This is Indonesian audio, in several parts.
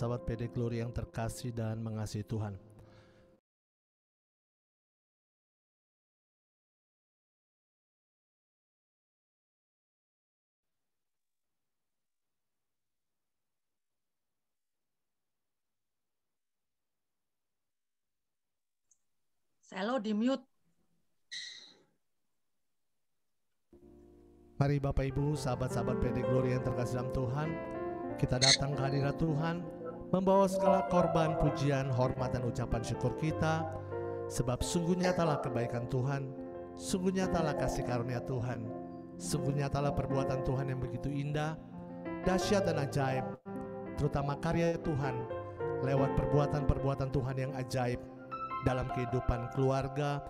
sahabat PD Glory yang terkasih dan mengasihi Tuhan. Selo di mute. Mari Bapak Ibu, sahabat-sahabat PD Glory yang terkasih dalam Tuhan, kita datang ke hadirat Tuhan, membawa segala korban, pujian, hormat, dan ucapan syukur kita, sebab sungguh nyatalah kebaikan Tuhan, sungguh nyatalah kasih karunia Tuhan, sungguh nyatalah perbuatan Tuhan yang begitu indah, dahsyat dan ajaib, terutama karya Tuhan, lewat perbuatan-perbuatan Tuhan yang ajaib, dalam kehidupan keluarga,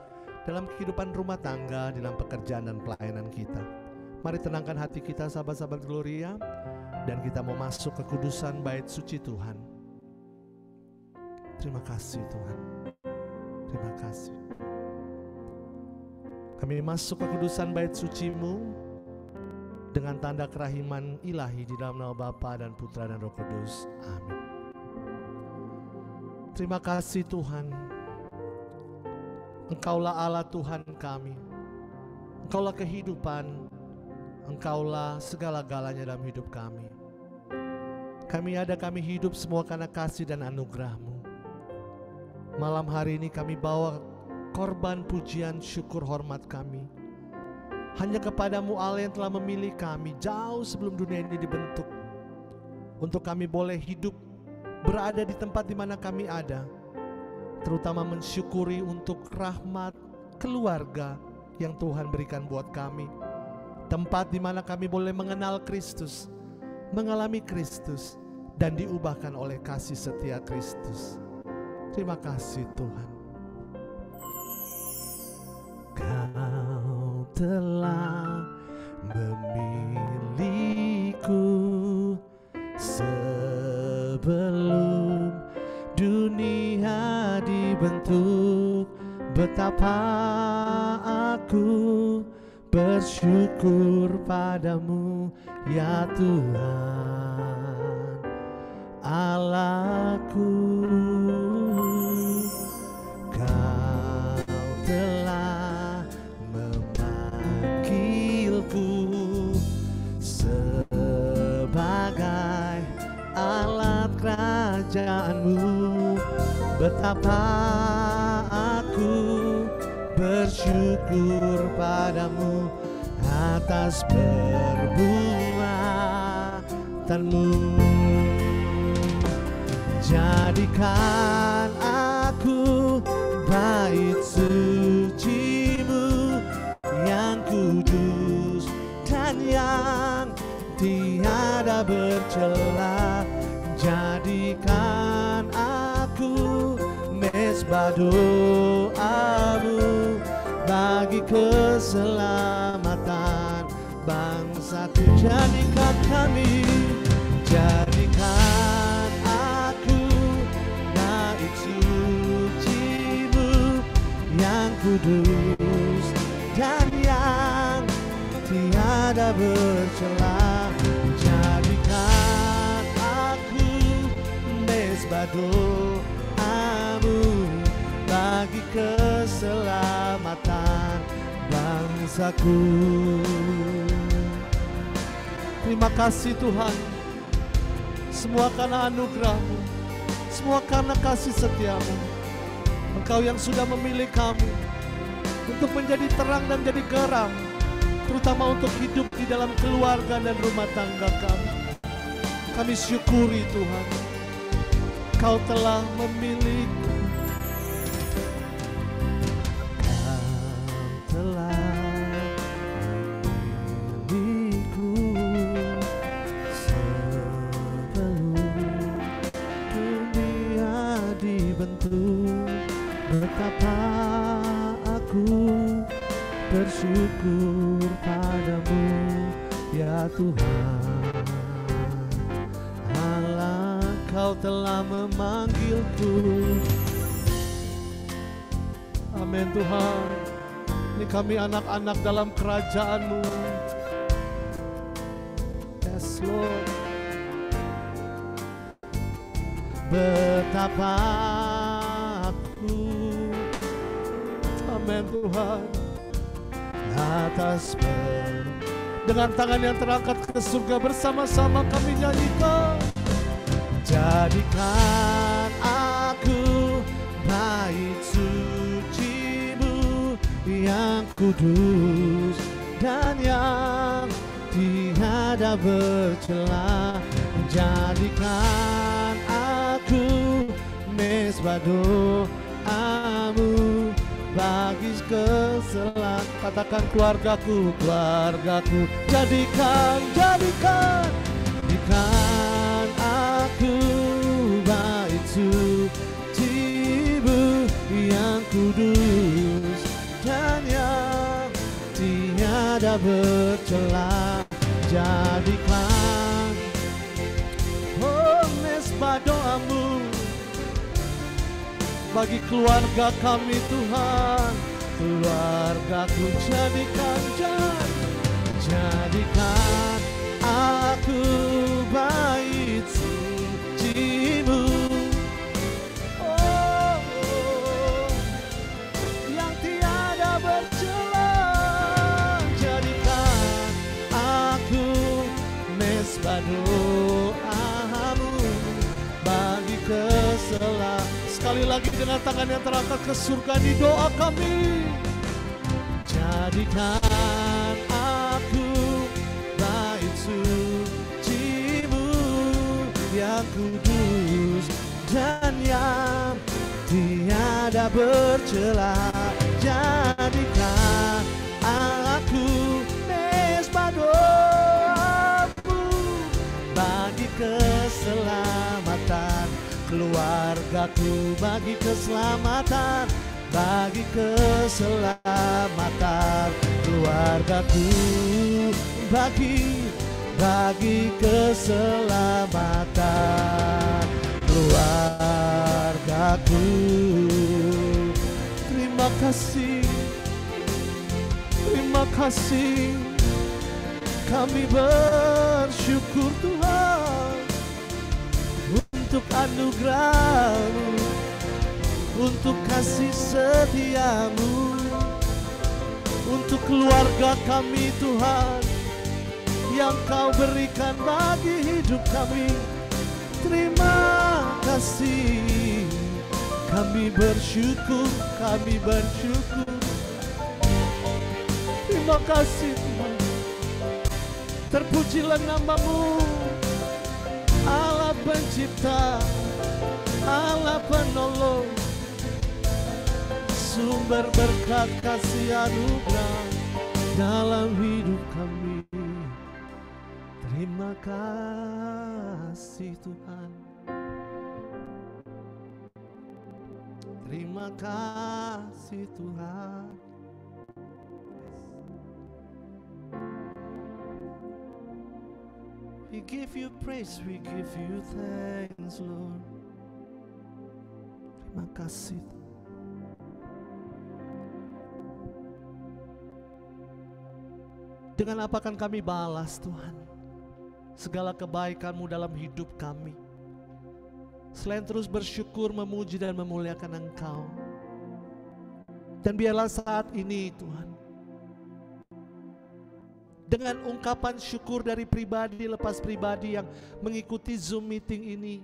dalam kehidupan rumah tangga, dalam pekerjaan dan pelayanan kita. Mari tenangkan hati kita sahabat-sahabat Gloria, dan kita mau masuk ke kudusan bait suci Tuhan. Terima kasih Tuhan, terima kasih. Kami masuk ke kudusan bait suci-Mu dengan tanda kerahiman ilahi di dalam nama Bapa dan Putra dan Roh Kudus. Amin. Terima kasih Tuhan, Engkaulah Allah Tuhan kami, Engkaulah kehidupan, Engkaulah segala-galanya dalam hidup kami. Kami hidup semua karena kasih dan anugerah-Mu. Malam hari ini kami bawa korban pujian syukur hormat kami hanya kepadamu Allah yang telah memilih kami jauh sebelum dunia ini dibentuk, untuk kami boleh hidup berada di tempat di mana kami ada, terutama mensyukuri untuk rahmat keluarga yang Tuhan berikan buat kami, tempat di mana kami boleh mengenal Kristus, mengalami Kristus, dan diubahkan oleh kasih setia Kristus. Terima kasih Tuhan. Kau telah memilihku sebelum dunia dibentuk. Betapa aku bersyukur padamu ya Tuhan Allahku. Kau telah memanggilku sebagai alat kerajaanmu. Betapa aku bersyukur padamu atas perbuatanmu. Jadikan aku bait suci-Mu yang kudus dan yang tiada bercela. Jadikan aku mezbah doa-Mu bagi keselamatan bangsaku. Jadikan kami, jadikan aku bait suci-Mu yang kudus dan yang tiada bercela. Jadikan aku mezbah doa-Mu bagi keselamatan bangsaku. Terima kasih Tuhan, semua karena anugerah-Mu, semua karena kasih setia-Mu. Engkau yang sudah memilih kami untuk menjadi terang dan jadi garam, terutama untuk hidup di dalam keluarga dan rumah tangga kami. Kami syukuri Tuhan, Kau telah memilihku. Betapa aku bersyukur padamu ya Tuhan Allah, Kau telah memanggilku. Amin Tuhan. Ini kami anak-anak dalam kerajaan-Mu. Yes Lord. betapa aku, amin Tuhan, atas dengan tangan yang terangkat ke surga bersama-sama kami nyanyikan. Jadikan aku bait suci-Mu yang kudus dan yang tiada bercela. Jadikan aku mezbah doa-Mu bagi keselamatan. Katakan keluargaku, keluargaku. Jadikan aku bait suci-Mu yang kudus dan yang tiada bercela. Jadikan mezbah doa-Mu bagi keluarga kami Tuhan, keluargaku. Jadikan aku bait suci-Mu, yang tiada bercela. Jadikan aku mezbah doa-Mu bagi keselamatan. Sekali lagi dengan tangan yang terangkat ke surga di doa kami. Jadikan aku bait suci-Mu yang kudus dan yang tiada bercela. Jadikan aku mezbah doa-Mu bagi keselamatan keluargaku, bagi keselamatan, bagi keselamatan keluargaku, bagi keselamatan keluargaku. Terima kasih, kami bersyukur Tuhan untuk anugerah-Mu, untuk kasih setia-Mu, untuk keluarga kami Tuhan yang Kau berikan bagi hidup kami. Terima kasih, kami bersyukur. Terima kasih Tuhan. Terpujilah nama-Mu, Allah pencipta, Allah penolong, sumber berkat kasih anugerah dalam hidup kami. Terima kasih Tuhan. Terima kasih Tuhan. We give You praise, we give You thanks, Lord. Terima kasih. Dengan apa akan kami balas Tuhan segala kebaikan-Mu dalam hidup kami, selain terus bersyukur, memuji dan memuliakan Engkau. Dan biarlah saat ini Tuhan, dengan ungkapan syukur dari pribadi lepas pribadi yang mengikuti Zoom meeting ini,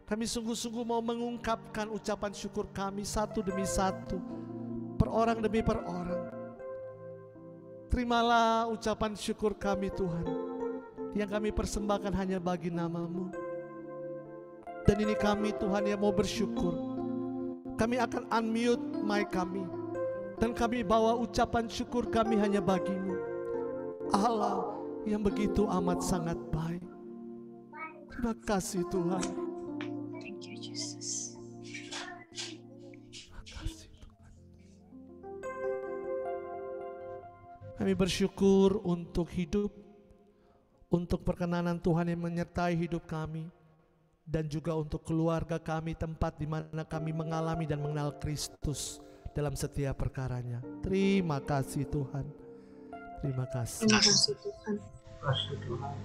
kami sungguh-sungguh mau mengungkapkan ucapan syukur kami satu demi satu, per orang demi per orang. Terimalah ucapan syukur kami Tuhan, yang kami persembahkan hanya bagi nama-Mu. Dan ini kami Tuhan yang mau bersyukur. Kami akan unmute mic kami, dan kami bawa ucapan syukur kami hanya bagi-Mu, Allah yang begitu amat sangat baik. Terima kasih Tuhan. Thank you, Jesus. Terima kasih Tuhan. Kami bersyukur untuk hidup, untuk perkenanan Tuhan yang menyertai hidup kami, dan juga untuk keluarga kami, tempat di mana kami mengalami dan mengenal Kristus dalam setiap perkaranya. Terima kasih Tuhan. Terima kasih. Terima kasih Tuhan. Kasih Tuhan.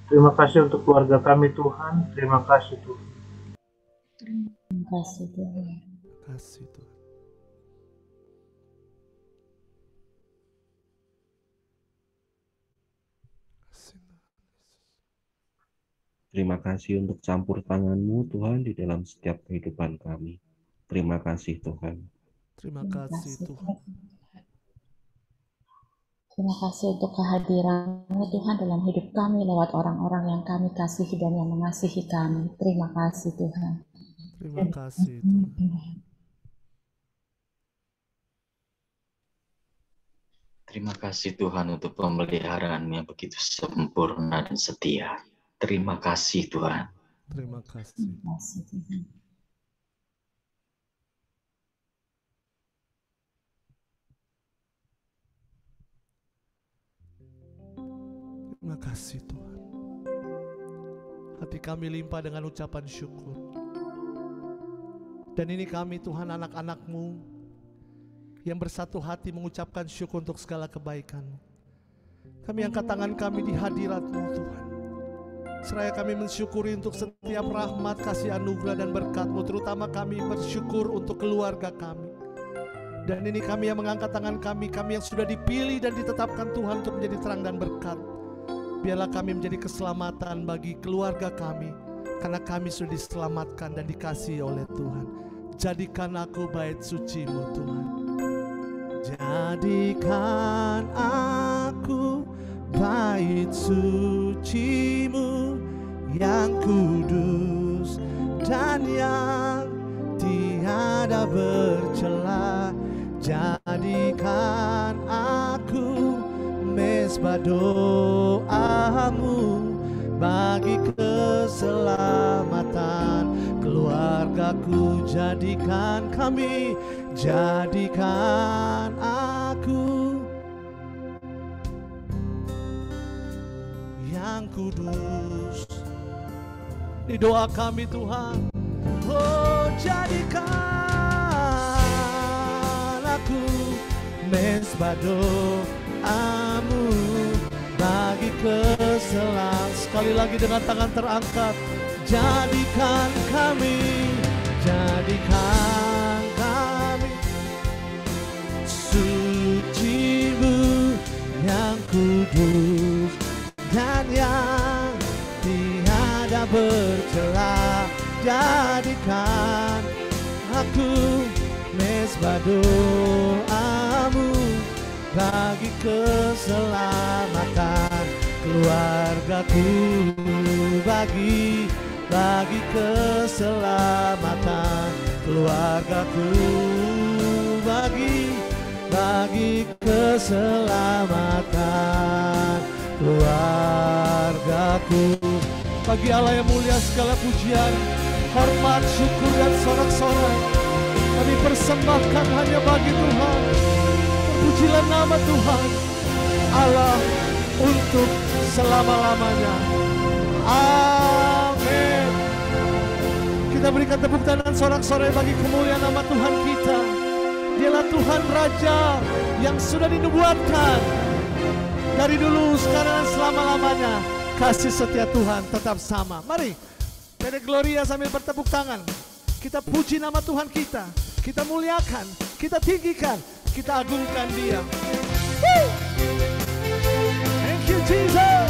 Terima kasih untuk keluarga kami Tuhan. Terima kasih Tuhan. Terima kasih Tuhan. Kasih Tuhan. Terima kasih untuk campur tangan-Mu Tuhan di dalam setiap kehidupan kami. Terima kasih Tuhan. Terima kasih Tuhan. Terima kasih untuk kehadiran-Mu Tuhan dalam hidup kami lewat orang-orang yang kami kasihi dan yang mengasihi kami. Terima kasih Tuhan. Terima kasih Tuhan. Terima kasih Tuhan untuk pemeliharaan-Mu yang begitu sempurna dan setia. Terima kasih Tuhan. Terima kasih. Terima kasih Tuhan. Terima kasih Tuhan. Hati kami limpah dengan ucapan syukur. Dan ini kami Tuhan, anak-anak-Mu yang bersatu hati mengucapkan syukur untuk segala kebaikan-Mu. Kami angkat tangan kami di hadirat-Mu Tuhan. Seraya kami mensyukuri untuk setiap rahmat, kasih anugerah dan berkat-Mu. Terutama kami bersyukur untuk keluarga kami. Dan ini kami yang mengangkat tangan kami yang sudah dipilih dan ditetapkan Tuhan untuk menjadi terang dan berkat. Biarlah kami menjadi keselamatan bagi keluarga kami, karena kami sudah diselamatkan dan dikasihi oleh Tuhan. Jadikan aku bait suci-Mu Tuhan. Jadikan aku bait suci-Mu yang kudus dan yang tiada bercela. Jadikan aku mezbah doa-Mu bagi keselamatan keluargaku. Jadikan kami, jadikan aku yang kudus. Di doa kami Tuhan, oh jadikan aku mezbah doa-Mu bagi keselamatan. Sekali lagi dengan tangan terangkat, jadikan kami suci-Mu yang kudus dan yang tiada bercela. Jadikan aku mezbah doa-Mu bagi keselamatan keluargaku, bagi keselamatan keluargaku, bagi keselamatan keluargaku. Bagi Allah yang mulia segala pujian, hormat, syukur dan sorak-sorai kami persembahkan hanya bagi Tuhan. Terpujilah nama Tuhan Allah untuk selama-lamanya. Amin. Kita berikan tepuk tangan sorak-sorai bagi kemuliaan nama Tuhan kita. Dialah Tuhan Raja yang sudah dinubuatkan dari dulu, sekarang, dan selama-lamanya. Kasih setia Tuhan tetap sama. Mari, Pede Gloria sambil bertepuk tangan. Kita puji nama Tuhan kita. Kita muliakan, kita tinggikan, kita agungkan Dia. Woo! Thank you Jesus.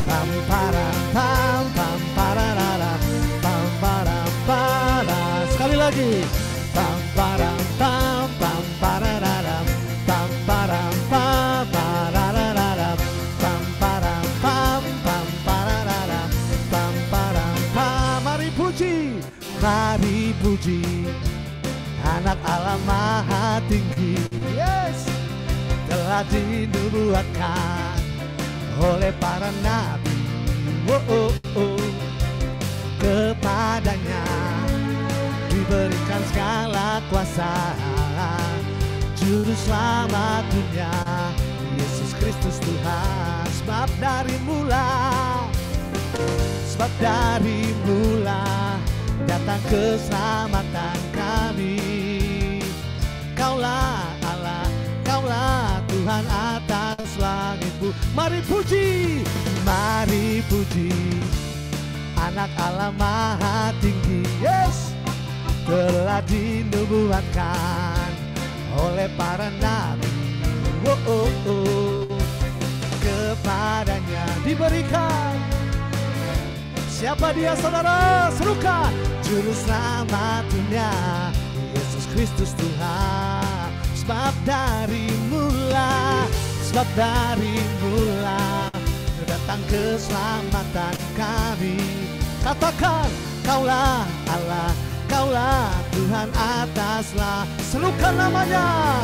Pam param pam pam pararara pam param para. Sekali lagi. Pam param pam pam pararara pam param pam pararara pam param pam pam pararara pam param pam. Mari puji Anak Allah Maha Tinggi. Yes, telah dinubuatkan oleh para nabi. Kepadanya diberikan segala kuasa, Juru Selamat dunia, Yesus Kristus Tuhan. Sebab dari mula datang keselamatan kami. Kaulah Allah, Kaulah Tuhan atas atas langitmu. Mari puji Anak Allah Maha Tinggi. Yes, telah dinubuatkan oleh para nabi. Kepadanya diberikan. Siapa dia saudara? Serukan. Juru selamat dunia, Yesus Kristus Tuhan. Sebab dari mula datang keselamatan kami. Katakan, Kaulah Allah, Kaulah Tuhan ataslah. Serukan namanya.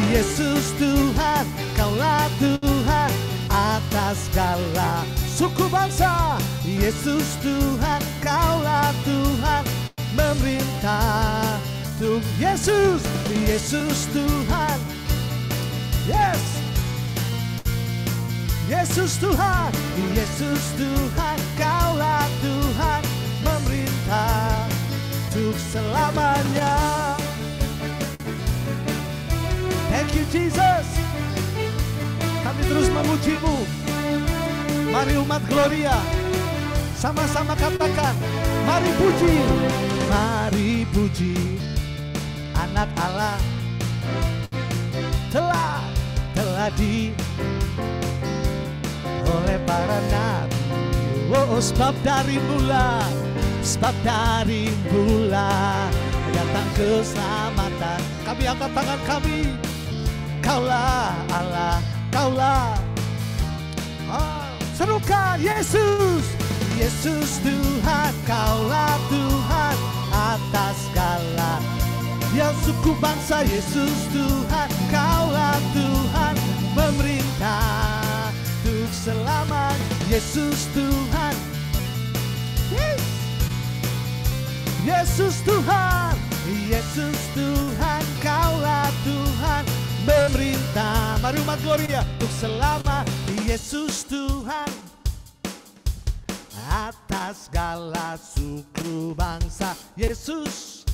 Yesus Tuhan, Kaulah Tuhan atas segala suku bangsa. Yesus Tuhan, Kaulah Tuhan memerintah. Yesus Tuhan. Yes. Yesus Tuhan, Kaulah Tuhan memerintah untuk selamanya. Thank you Jesus. Kami terus memuji-Mu. Mari umat Gloria, sama-sama katakan, mari puji Anak Allah telah di oleh para nabi. Sebab dari mula datang keselamatan. Kami angkat tangan kami. Kaulah Allah, Kaulah. Serukan Yesus Tuhan, Kaulah Tuhan atas segala yang suku bangsa. Yesus Tuhan, Kaulah Tuhan memerintah untuk selamanya. Yesus Tuhan, Yesus Tuhan, Kaulah Tuhan memerintah. Mari umat Gloria untuk selama. Yesus Tuhan atas segala suku bangsa. Yesus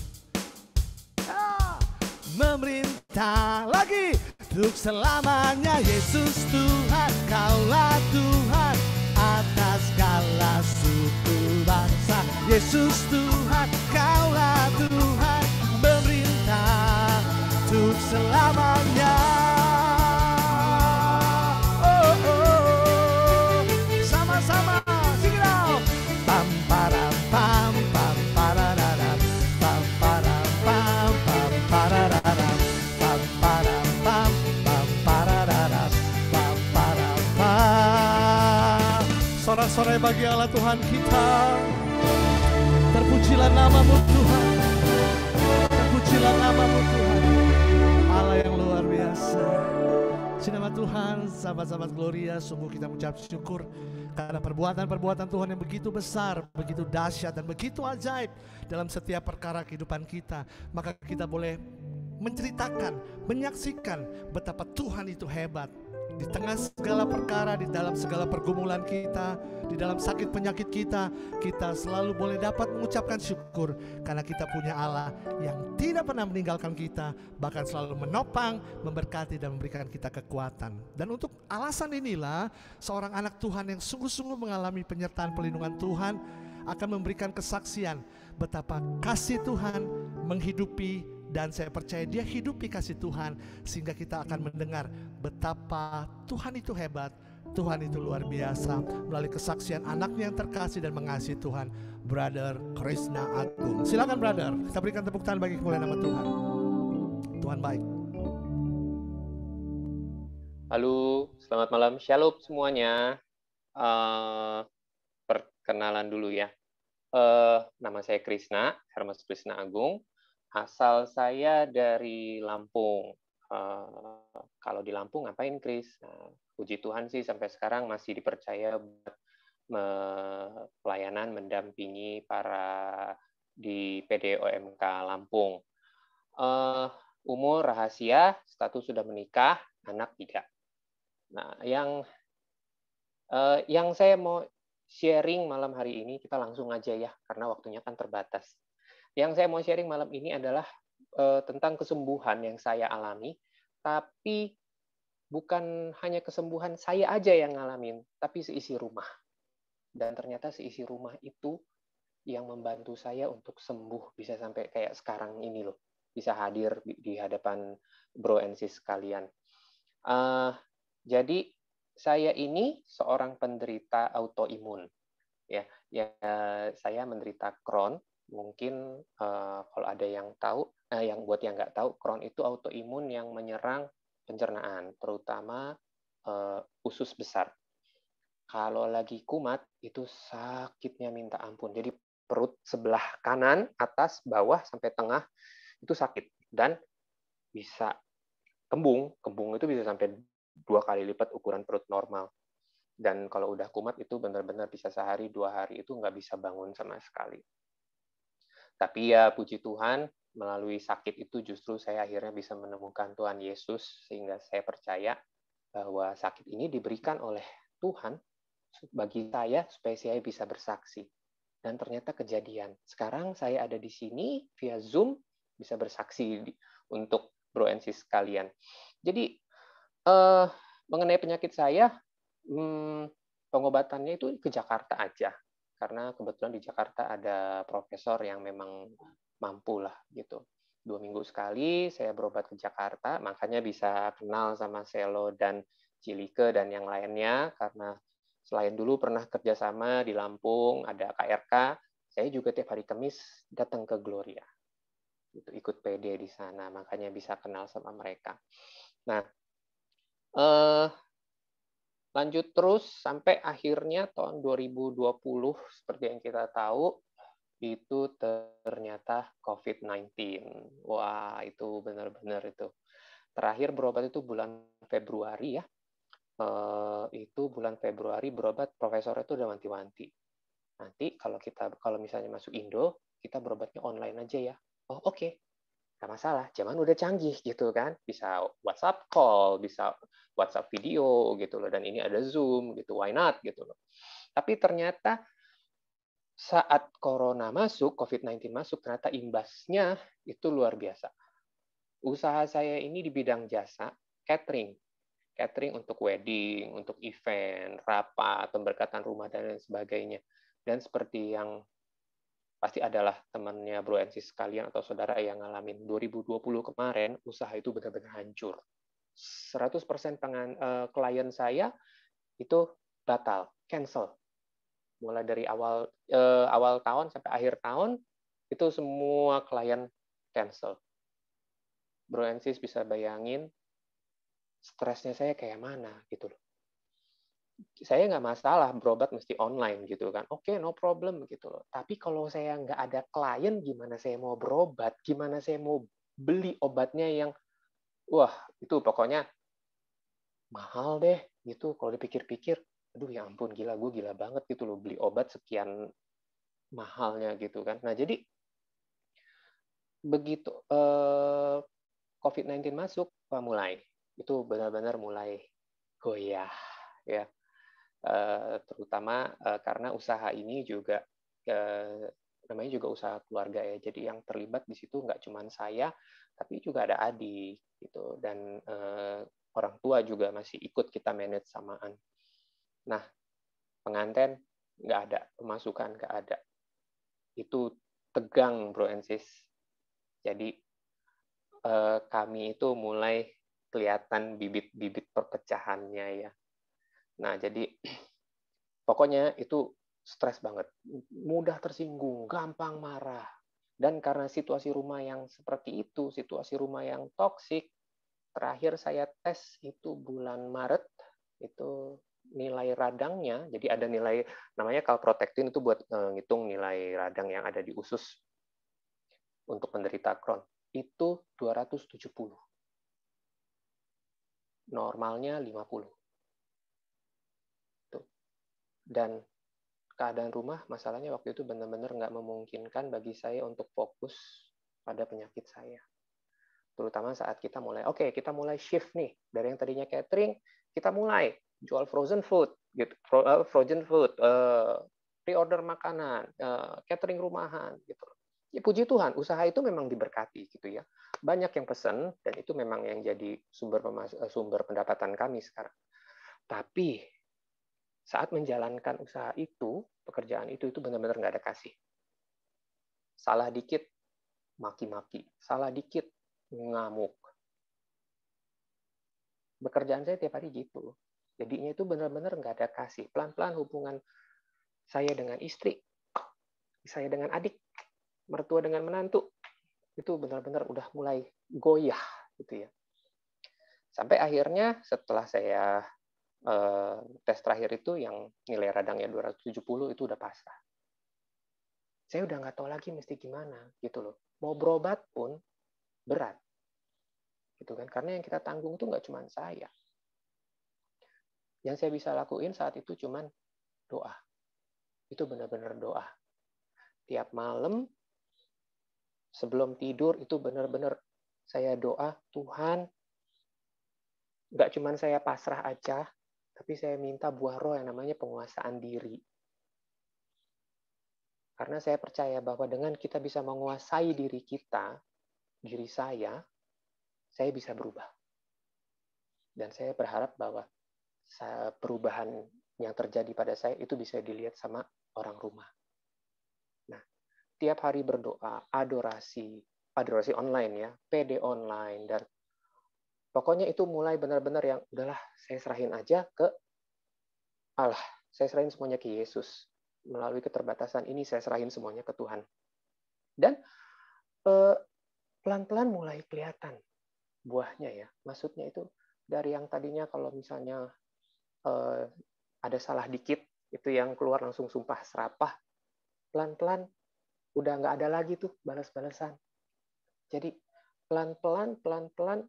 memerintah lagi untuk selamanya. Yesus Tuhan, Kaulah Tuhan atas segala suku bangsa. Yesus Tuhan, Kaulah Tuhan memerintah untuk selamanya. Sama-sama sing it out. Pam param pam pam parararam, pam param pam pam parararam, pam param pam pam parararam, pam param pam. Sorak-sorai bagi Allah Tuhan kita. Terpujilah nama-Mu Tuhan. Terpujilah nama-Mu Tuhan. Allah yang luar biasa. Nama Tuhan, sahabat-sahabat Gloria, sungguh kita mengucap syukur karena perbuatan-perbuatan Tuhan yang begitu besar, begitu dahsyat dan begitu ajaib dalam setiap perkara kehidupan kita. Maka kita boleh menceritakan, menyaksikan betapa Tuhan itu hebat. Di tengah segala perkara, di dalam segala pergumulan kita, di dalam sakit penyakit kita, kita selalu boleh dapat mengucapkan syukur karena kita punya Allah yang tidak pernah meninggalkan kita, bahkan selalu menopang, memberkati dan memberikan kita kekuatan. Dan untuk alasan inilah seorang anak Tuhan yang sungguh-sungguh mengalami penyertaan perlindungan Tuhan akan memberikan kesaksian betapa kasih Tuhan menghidupi. Dan saya percaya dia hidupi kasih Tuhan sehingga kita akan mendengar betapa Tuhan itu hebat, Tuhan itu luar biasa melalui kesaksian anaknya yang terkasih dan mengasihi Tuhan, Brother Krishna Agung. Silakan brother, kita berikan tepuk tangan bagi kemuliaan nama Tuhan. Tuhan baik. Halo, selamat malam, shalom semuanya. Perkenalan dulu ya. Nama saya Krishna, Hermas Krishna Agung. Asal saya dari Lampung. Kalau di Lampung ngapain, Kris? Puji Tuhan sih sampai sekarang masih dipercaya buat pelayanan mendampingi para di PDOMK Lampung. Umur rahasia, status sudah menikah, anak 3. Nah, yang saya mau sharing malam hari ini, kita langsung aja ya, karena waktunya kan terbatas. Yang saya mau sharing malam ini adalah tentang kesembuhan yang saya alami, tapi bukan hanya kesembuhan saya aja yang ngalamin, tapi seisi rumah. Dan ternyata seisi rumah itu yang membantu saya untuk sembuh, bisa sampai kayak sekarang ini loh, bisa hadir di hadapan bro and sis sekalian. Jadi saya ini seorang penderita autoimun, ya saya menderita Crohn. Mungkin kalau ada yang tahu, yang buat yang nggak tahu, Crohn itu autoimun yang menyerang pencernaan, terutama usus besar. Kalau lagi kumat itu sakitnya minta ampun. Jadi perut sebelah kanan, atas, bawah sampai tengah itu sakit dan bisa kembung. Kembung itu bisa sampai 2 kali lipat ukuran perut normal. Dan kalau udah kumat itu benar-benar bisa sehari 2 hari itu nggak bisa bangun sama sekali. Tapi ya puji Tuhan, melalui sakit itu justru saya akhirnya bisa menemukan Tuhan Yesus, sehingga saya percaya bahwa sakit ini diberikan oleh Tuhan bagi saya supaya saya bisa bersaksi. Dan ternyata kejadian. Sekarang saya ada di sini via Zoom, bisa bersaksi untuk bro and sis kalian. Jadi mengenai penyakit saya, pengobatannya itu ke Jakarta aja. Karena kebetulan di Jakarta ada profesor yang memang mampu lah gitu. 2 minggu sekali saya berobat ke Jakarta, makanya bisa kenal sama Selo dan Cilike dan yang lainnya, karena selain dulu pernah kerjasama di Lampung, ada KRK, saya juga tiap hari Kamis datang ke Gloria. Gitu, ikut PD di sana, makanya bisa kenal sama mereka. Nah, lanjut terus sampai akhirnya tahun 2020, seperti yang kita tahu, itu ternyata COVID-19. Wah, itu benar-benar itu. Terakhir berobat itu bulan Februari ya. Itu bulan Februari berobat, profesor itu udah wanti-wanti. Nanti kalau misalnya masuk Indo, kita berobatnya online aja ya. Oh, oke. Nggak masalah, zaman udah canggih gitu kan, bisa WhatsApp call, bisa WhatsApp video gitu loh, dan ini ada Zoom gitu, why not gitu loh. Tapi ternyata saat Corona masuk, COVID-19 masuk, ternyata imbasnya itu luar biasa. Usaha saya ini di bidang jasa, catering untuk wedding, untuk event, rapat, pemberkatan rumah, dan lain sebagainya. Dan seperti yang pasti adalah temannya bro and sis sekalian atau saudara yang ngalamin 2020 kemarin, usaha itu benar-benar hancur. 100% klien saya itu batal, cancel. Mulai dari awal tahun sampai akhir tahun, itu semua klien cancel. Bro and sis bisa bayangin stresnya saya kayak mana gitu loh. Saya nggak masalah berobat mesti online gitu kan. Oke, no problem gitu loh. Tapi kalau saya nggak ada klien, gimana saya mau berobat? Gimana saya mau beli obatnya yang, wah, itu pokoknya mahal deh gitu. Kalau dipikir-pikir, aduh ya ampun, gue gila banget gitu loh, beli obat sekian mahalnya gitu kan. Nah, jadi begitu COVID-19 masuk, mulai. Itu benar-benar mulai goyah ya. Terutama karena usaha ini juga namanya juga usaha keluarga ya, jadi yang terlibat di situ nggak cuma saya, tapi juga ada adik gitu, dan orang tua juga masih ikut kita manage samaan. Nah, pengantin nggak ada, pemasukan nggak ada, itu tegang bro and sis. Jadi kami itu mulai kelihatan bibit-bibit perpecahannya ya. Nah, jadi pokoknya itu stres banget, mudah tersinggung, gampang marah. Dan karena situasi rumah yang seperti itu, situasi rumah yang toksik, terakhir saya tes itu bulan Maret, itu nilai radangnya, jadi ada nilai, namanya calprotectin, itu buat ngitung nilai radang yang ada di usus untuk penderita Crohn, itu 270. Normalnya 50. Dan keadaan rumah, masalahnya waktu itu benar-benar nggak memungkinkan bagi saya untuk fokus pada penyakit saya. Terutama saat kita mulai, kita mulai shift nih, dari yang tadinya catering, kita mulai jual frozen food, gitu, pre-order makanan, catering rumahan, gitu. Ya, puji Tuhan, usaha itu memang diberkati gitu ya. Banyak yang pesan dan itu memang yang jadi sumber pendapatan kami sekarang. Tapi saat menjalankan usaha itu, pekerjaan itu benar-benar nggak ada kasih. Salah dikit, maki-maki. Salah dikit, ngamuk. Pekerjaan saya tiap hari gitu. Jadinya itu benar-benar nggak ada kasih. Pelan-pelan hubungan saya dengan istri, saya dengan adik, mertua dengan menantu, itu benar-benar udah mulai goyah gitu ya. Sampai akhirnya setelah saya tes terakhir itu yang nilai radangnya 270 itu udah pasrah. Saya udah nggak tahu lagi mesti gimana gitu loh. Mau berobat pun berat. Gitu kan. Karena yang kita tanggung itu nggak cuma saya. Yang saya bisa lakuin saat itu cuma doa. Itu benar-benar doa. Tiap malam sebelum tidur itu benar-benar saya doa, Tuhan, nggak cuma saya pasrah aja, tapi saya minta buah roh yang namanya penguasaan diri. Karena saya percaya bahwa dengan kita bisa menguasai diri kita, diri saya bisa berubah. Dan saya berharap bahwa perubahan yang terjadi pada saya itu bisa dilihat sama orang rumah. Nah, tiap hari berdoa, adorasi online ya, PD online, dan pokoknya itu mulai benar-benar yang udahlah saya serahin aja ke Allah. Saya serahin semuanya ke Yesus. Melalui keterbatasan ini saya serahin semuanya ke Tuhan. Dan pelan-pelan mulai kelihatan buahnya ya. Maksudnya itu dari yang tadinya kalau misalnya ada salah dikit, itu yang keluar langsung sumpah serapah. Pelan-pelan udah nggak ada lagi tuh balas-balasan. Jadi pelan-pelan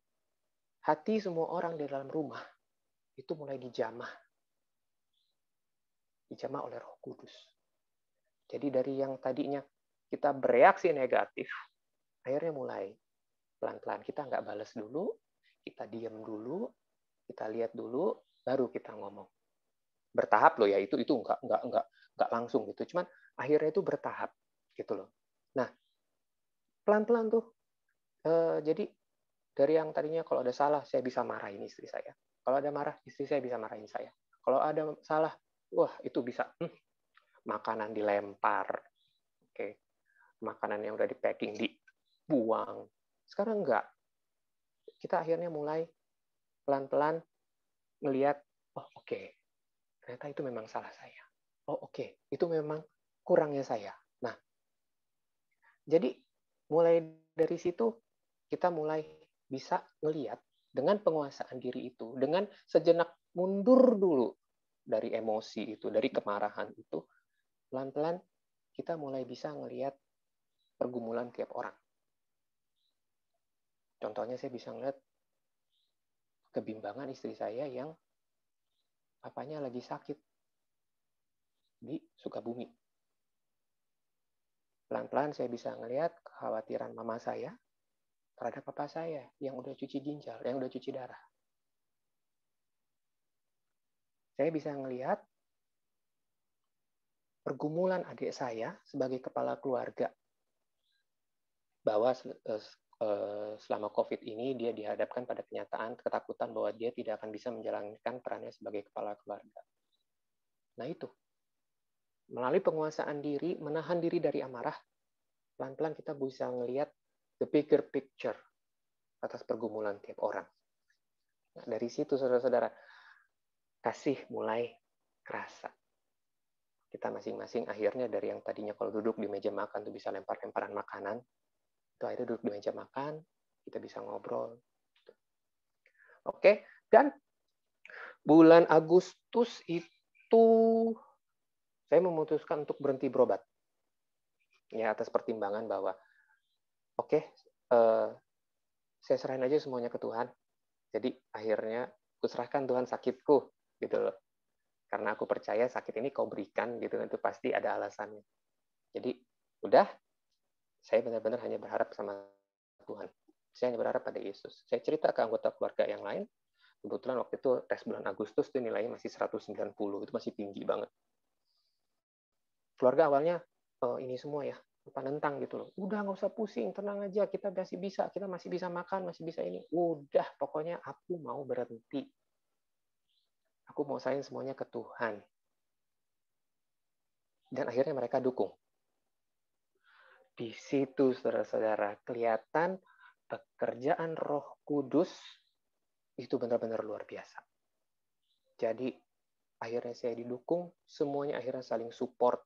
hati semua orang di dalam rumah itu mulai dijamah oleh Roh Kudus. Jadi dari yang tadinya kita bereaksi negatif, akhirnya mulai pelan-pelan kita nggak balas dulu, kita diam dulu, kita lihat dulu, baru kita ngomong. Bertahap loh ya, itu nggak langsung gitu. Cuman akhirnya itu bertahap gitu loh. Nah, pelan-pelan tuh. Jadi dari yang tadinya kalau ada salah saya bisa marahin istri saya. Kalau ada marah, istri saya bisa marahin saya. Kalau ada salah, wah itu bisa makanan dilempar, oke, makanan yang udah di packing dibuang. Sekarang enggak. Kita akhirnya mulai pelan-pelan melihat, oh oke, ternyata itu memang salah saya. Oh oke, itu memang kurangnya saya. Nah, jadi mulai dari situ kita mulai bisa melihat dengan penguasaan diri itu, dengan sejenak mundur dulu dari emosi itu, dari kemarahan itu, pelan-pelan kita mulai bisa melihat pergumulan tiap orang. Contohnya saya bisa melihat kebimbangan istri saya yang papanya lagi sakit di Sukabumi. Pelan-pelan saya bisa melihat kekhawatiran mama saya terhadap papa saya yang udah cuci ginjal, yang udah cuci darah. Saya bisa melihat pergumulan adik saya sebagai kepala keluarga bahwa selama COVID ini dia dihadapkan pada kenyataan ketakutan bahwa dia tidak akan bisa menjalankan perannya sebagai kepala keluarga. Nah itu, melalui penguasaan diri, menahan diri dari amarah, pelan-pelan kita bisa melihat the bigger picture atas pergumulan tiap orang. Nah, dari situ, saudara-saudara, kasih mulai kerasa. Kita masing-masing akhirnya dari yang tadinya kalau duduk di meja makan tuh bisa lempar-lemparan makanan, itu akhirnya duduk di meja makan, kita bisa ngobrol. Oke, dan bulan Agustus itu saya memutuskan untuk berhenti berobat. Ya, atas pertimbangan bahwa oke, saya serahin aja semuanya ke Tuhan. Jadi akhirnya aku serahkan Tuhan sakitku gitu loh. Karena aku percaya sakit ini kau berikan gitu, itu pasti ada alasannya. Jadi udah, saya benar-benar hanya berharap sama Tuhan. Saya hanya berharap pada Yesus. Saya cerita ke anggota keluarga yang lain, kebetulan waktu itu tes bulan Agustus itu nilainya masih 190, itu masih tinggi banget. Keluarga awalnya ini semua ya, lupa nentang gitu loh. Udah nggak usah pusing, tenang aja, kita masih bisa makan, masih bisa ini. Udah, pokoknya aku mau berhenti. Aku mau serahin semuanya ke Tuhan. Dan akhirnya mereka dukung. Di situ, saudara-saudara, kelihatan pekerjaan Roh Kudus itu benar-benar luar biasa. Jadi, akhirnya saya didukung, semuanya akhirnya saling support.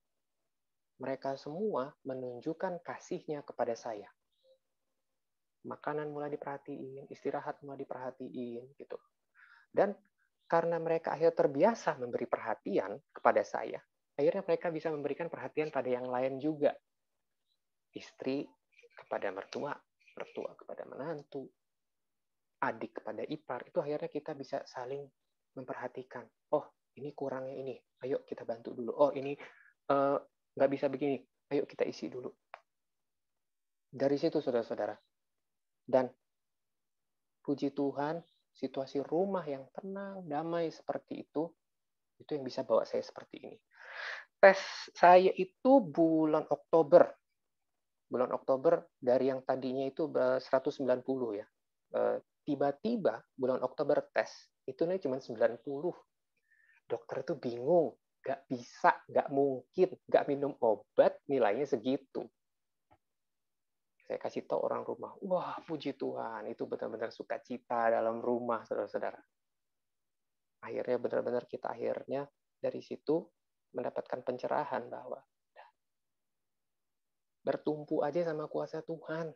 Mereka semua menunjukkan kasihnya kepada saya. Makanan mulai diperhatiin, istirahat mulai diperhatiin, gitu. Dan karena mereka akhirnya terbiasa memberi perhatian kepada saya, akhirnya mereka bisa memberikan perhatian pada yang lain juga. Istri kepada mertua, mertua kepada menantu, adik kepada ipar, itu akhirnya kita bisa saling memperhatikan. Oh, ini kurangnya ini, ayo kita bantu dulu. Oh, ini nggak bisa begini, ayo kita isi dulu. Dari situ, saudara-saudara. Dan puji Tuhan, situasi rumah yang tenang, damai seperti itu yang bisa bawa saya seperti ini. Tes saya itu bulan Oktober. Bulan Oktober dari yang tadinya itu 190 ya. Tiba-tiba bulan Oktober tes, itu nih cuma 90. Dokter itu bingung, nggak bisa, nggak mungkin, nggak minum obat, nilainya segitu. Saya kasih tahu orang rumah, wah puji Tuhan, itu benar-benar sukacita dalam rumah, saudara-saudara. Akhirnya benar-benar kita dari situ mendapatkan pencerahan bahwa bertumpu aja sama kuasa Tuhan.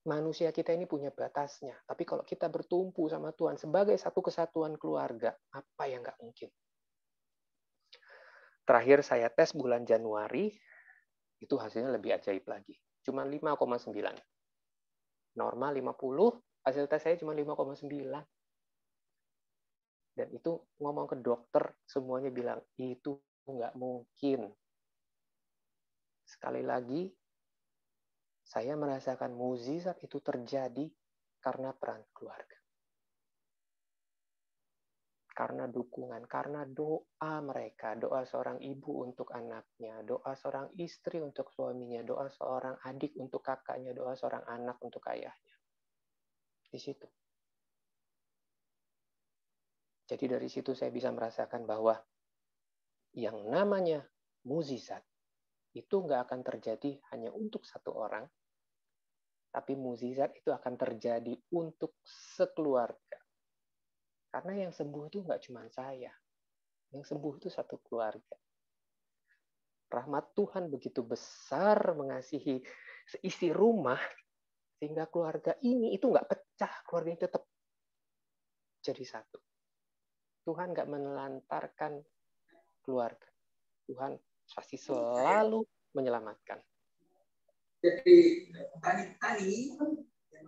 Manusia kita ini punya batasnya, tapi kalau kita bertumpu sama Tuhan sebagai satu kesatuan keluarga, apa yang nggak mungkin? Terakhir saya tes bulan Januari, itu hasilnya lebih ajaib lagi. Cuma 5,9. Normal 50, hasil tes saya cuma 5,9. Dan itu ngomong ke dokter, semuanya bilang, itu nggak mungkin. Sekali lagi, saya merasakan mukjizat itu terjadi karena peran keluarga. Karena dukungan, karena doa mereka, doa seorang ibu untuk anaknya, doa seorang istri untuk suaminya, doa seorang adik untuk kakaknya, doa seorang anak untuk ayahnya. Di situ. Jadi dari situ saya bisa merasakan bahwa yang namanya mukjizat itu nggak akan terjadi hanya untuk satu orang, tapi mukjizat itu akan terjadi untuk sekeluarga. Karena yang sembuh itu nggak cuma saya. Yang sembuh itu satu keluarga. Rahmat Tuhan begitu besar mengasihi seisi rumah, sehingga keluarga ini itu nggak pecah. Keluarga ini tetap jadi satu. Tuhan nggak menelantarkan keluarga. Tuhan pasti selalu menyelamatkan.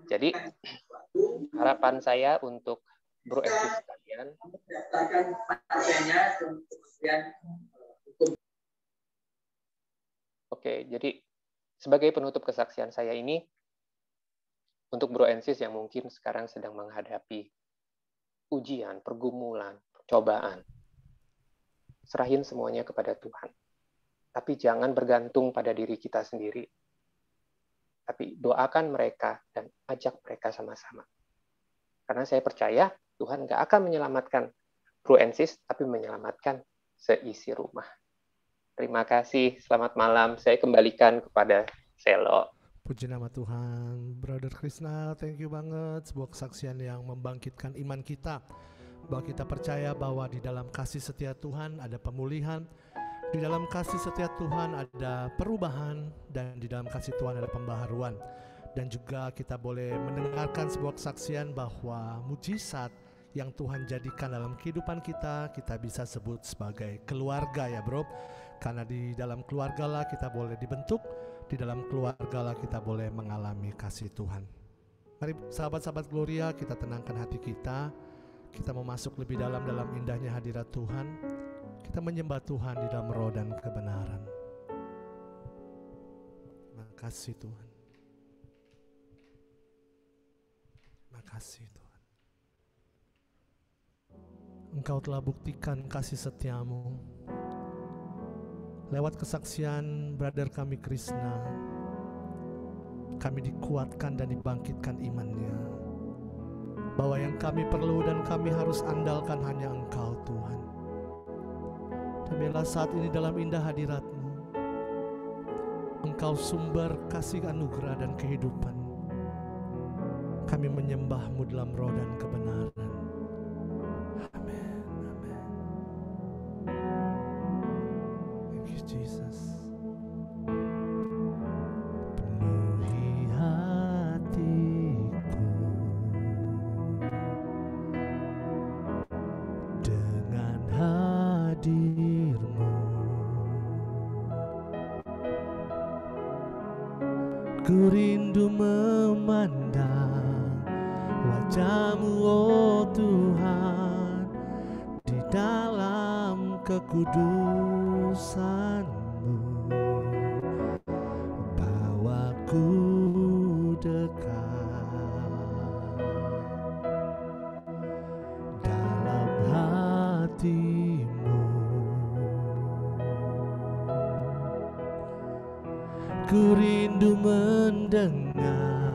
Jadi, harapan saya untuk Bro and Sis sekalian, oke, jadi sebagai penutup kesaksian saya ini, untuk Bro and Sis yang mungkin sekarang sedang menghadapi ujian, pergumulan, cobaan, serahin semuanya kepada Tuhan. Tapi jangan bergantung pada diri kita sendiri. Tapi doakan mereka dan ajak mereka sama-sama. Karena saya percaya Tuhan nggak akan menyelamatkan Bro and Sis, tapi menyelamatkan seisi rumah. Terima kasih, selamat malam. Saya kembalikan kepada Selo. Puji nama Tuhan. Brother Krishna, thank you banget. Sebuah kesaksian yang membangkitkan iman kita. Bahwa kita percaya bahwa di dalam kasih setia Tuhan ada pemulihan, di dalam kasih setia Tuhan ada perubahan, dan di dalam kasih Tuhan ada pembaharuan. Dan juga kita boleh mendengarkan sebuah kesaksian bahwa mujizat yang Tuhan jadikan dalam kehidupan kita, kita bisa sebut sebagai keluarga ya bro. Karena di dalam keluarga lah kita boleh dibentuk, di dalam keluarga lah kita boleh mengalami kasih Tuhan. Mari sahabat-sahabat Gloria, kita tenangkan hati kita. Kita mau masuk lebih dalam indahnya hadirat Tuhan. Kita menyembah Tuhan di dalam roh dan kebenaran. Terima kasih Tuhan. Terima kasih Tuhan. Engkau telah buktikan kasih setiamu. Lewat kesaksian brother kami Krishna, kami dikuatkan dan dibangkitkan imannya, bahwa yang kami perlu dan kami harus andalkan hanya Engkau Tuhan. Dan biarlah saat ini dalam indah hadirat-Mu, Engkau sumber kasih anugerah dan kehidupan. Kami menyembah-Mu dalam roh dan kebenaran. Amin, amin. Thank you Jesus. Penuhi hatiku dengan hadir-Mu. Ku rindu memandang wajah-Mu, oh Tuhan, di dalam kekudusan-Mu. Bawaku dekat dalam hati-Mu. Ku rindu mendengar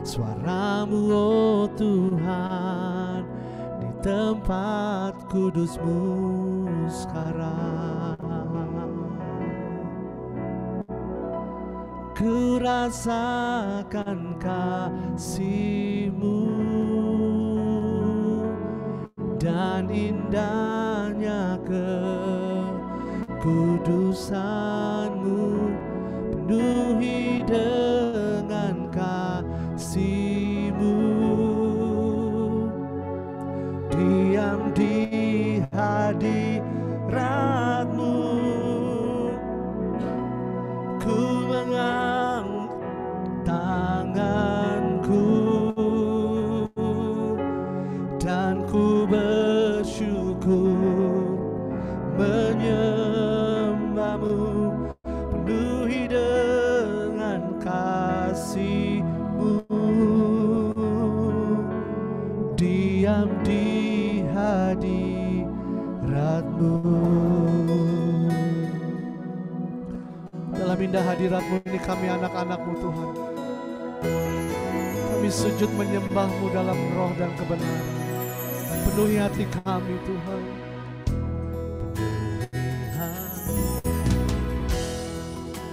suara-Mu, oh Tuhan, di tempat kudus-Mu sekarang. Ku rasakan kasih-Mu dan indahnya kekudusan-Mu. Penuhi dengan kasih-Mu, diam di hadirat-Mu. Ku mengangkat tanganku dan ku bersyukur menyembah-Mu. Penuhi dengan kasih-Mu, diam di hadirat-Mu. Dalam indah hadirat-Mu ini kami anak-anak-Mu Tuhan. Kami sujud menyembah-Mu dalam roh dan kebenaran. Penuhi hati kami Tuhan.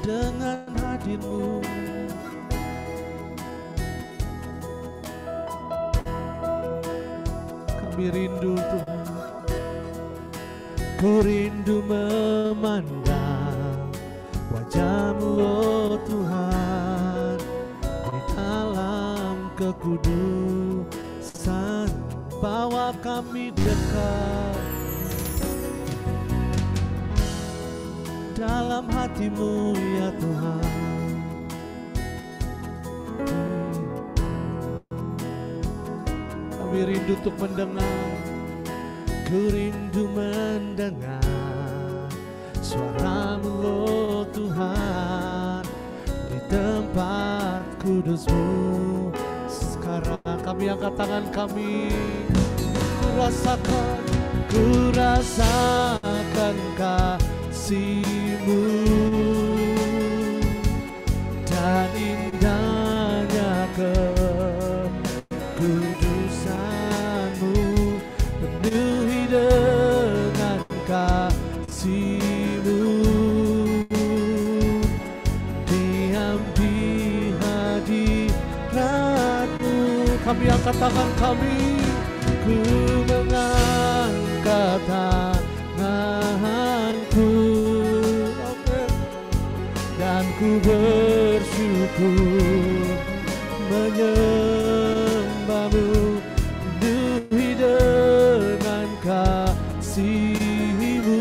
Dengan hadir-Mu, kami rindu Tuhan. Ku rindu memandang wajah-Mu, oh Tuhan, di dalam kekudusan. Bawa kami dekat dalam hati-Mu, ya Tuhan. Kami rindu untuk mendengar, ku rindu mendengar suara-Mu, oh Tuhan, di tempat kudus-Mu sekarang. Kami angkat tangan kami, ku rasakan kasih-Mu dan indahnya kekudusan-Mu. Penuhi dengan kasih-Mu, diam di hadirat-Mu. Kami angkat tangan kami, ku mengangkat tanganku dan ku bersyukur menyembah-Mu. Penuhi dengan kasih-Mu,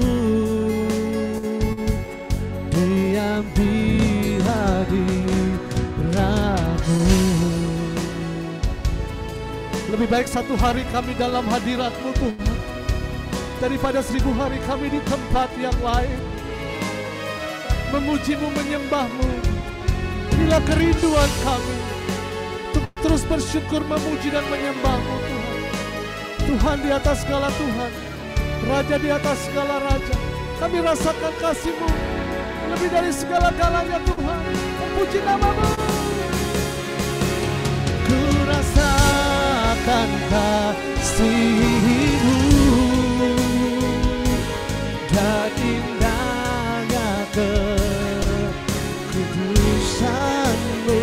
diam di hadirat-Mu. Lebih baik satu hari kami dalam hadirat-Mu Tuhan, daripada 1000 hari kami di tempat yang lain. Memuji-Mu, menyembah-Mu, inilah kerinduan kami untuk terus bersyukur, memuji dan menyembah-Mu Tuhan. Tuhan di atas segala Tuhan, Raja di atas segala Raja, Kami rasakan kasih-Mu lebih dari segala-galanya Tuhan. Memuji nama-Mu. Ku rasakan kasih-Mu dan indahnya kekudusan-Mu,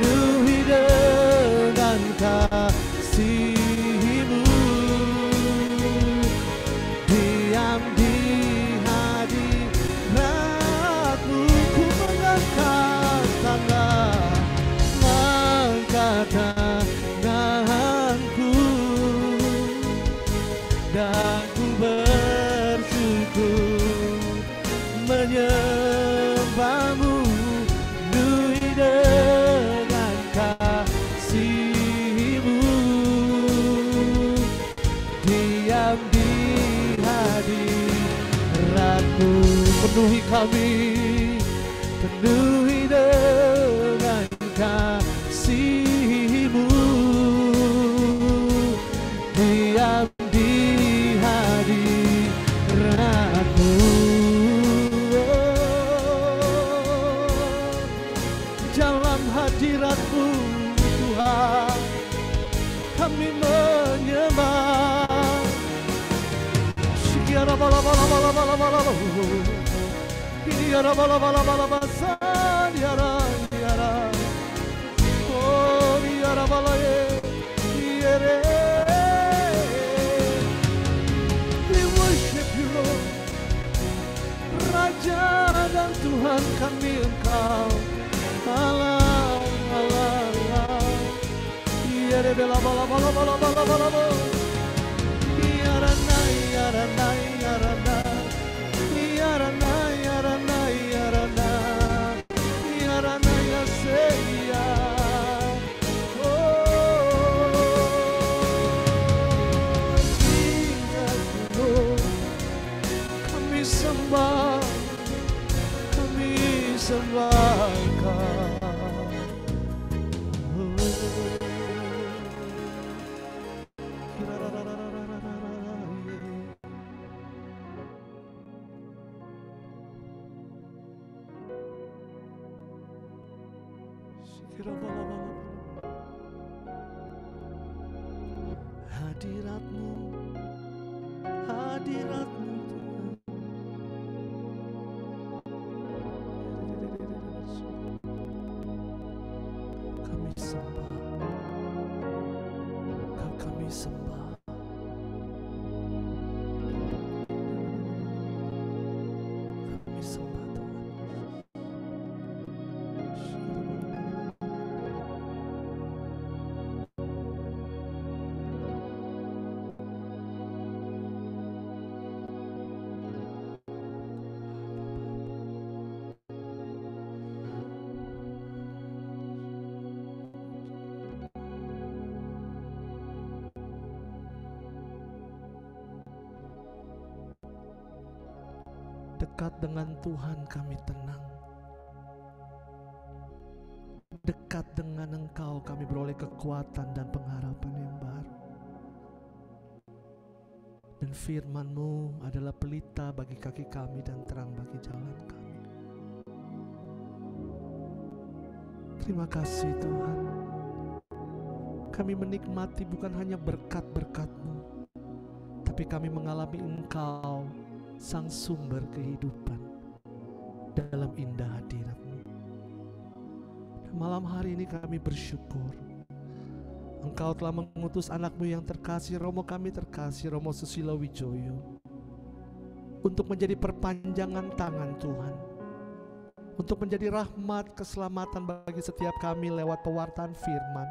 penuhi dengan kasih-Mu, diam di hadirat-Mu. Ku mengangkat tangan, angkat tanganku, dan ku bersyukur menyembah-Mu, penuhi dengan kasih-Mu, diam di hadirat-Mu. Penuhi kami, penuhi dengan kasih-Mu, diam di hadirat-Mu. Dalam hadirat-Mu Tuhan, kami menyembah. Shikiara bala bala bala bala bala bala, Iniara bala bala bala basa, Niara Niara, oh Niara bala ye, Niere. We worship you Lord, Raja dan Tuhan kami Engkau. Allah, Allah, Allah. Niere bala bala bala bala bala bala bala. Yarana, yarana, yarana, yarana, yarana, yarana, yarana, yaseya. Oh, Jesus, Lord, kami sembah, kami sembah Kau. Hadirat-Mu, hadirat-Mu Tuhan. Kami sembah, kami sembah. Kami sembah Tuhan. Dekat dengan Tuhan kami tenang. Dekat dengan Engkau kami beroleh kekuatan dan pengharapan yang baru. Dan firman-Mu adalah pelita bagi kaki kami dan terang bagi jalan kami. Terima kasih Tuhan. Kami menikmati bukan hanya berkat-berkat-Mu, tapi kami mengalami Engkau, Sang sumber kehidupan, dalam indah hadirat-Mu. Dan malam hari ini kami bersyukur Engkau telah mengutus anak-Mu yang terkasih, Romo kami terkasih, Romo Susilo Wijoyo, untuk menjadi perpanjangan tangan Tuhan, untuk menjadi rahmat keselamatan bagi setiap kami lewat pewartaan firman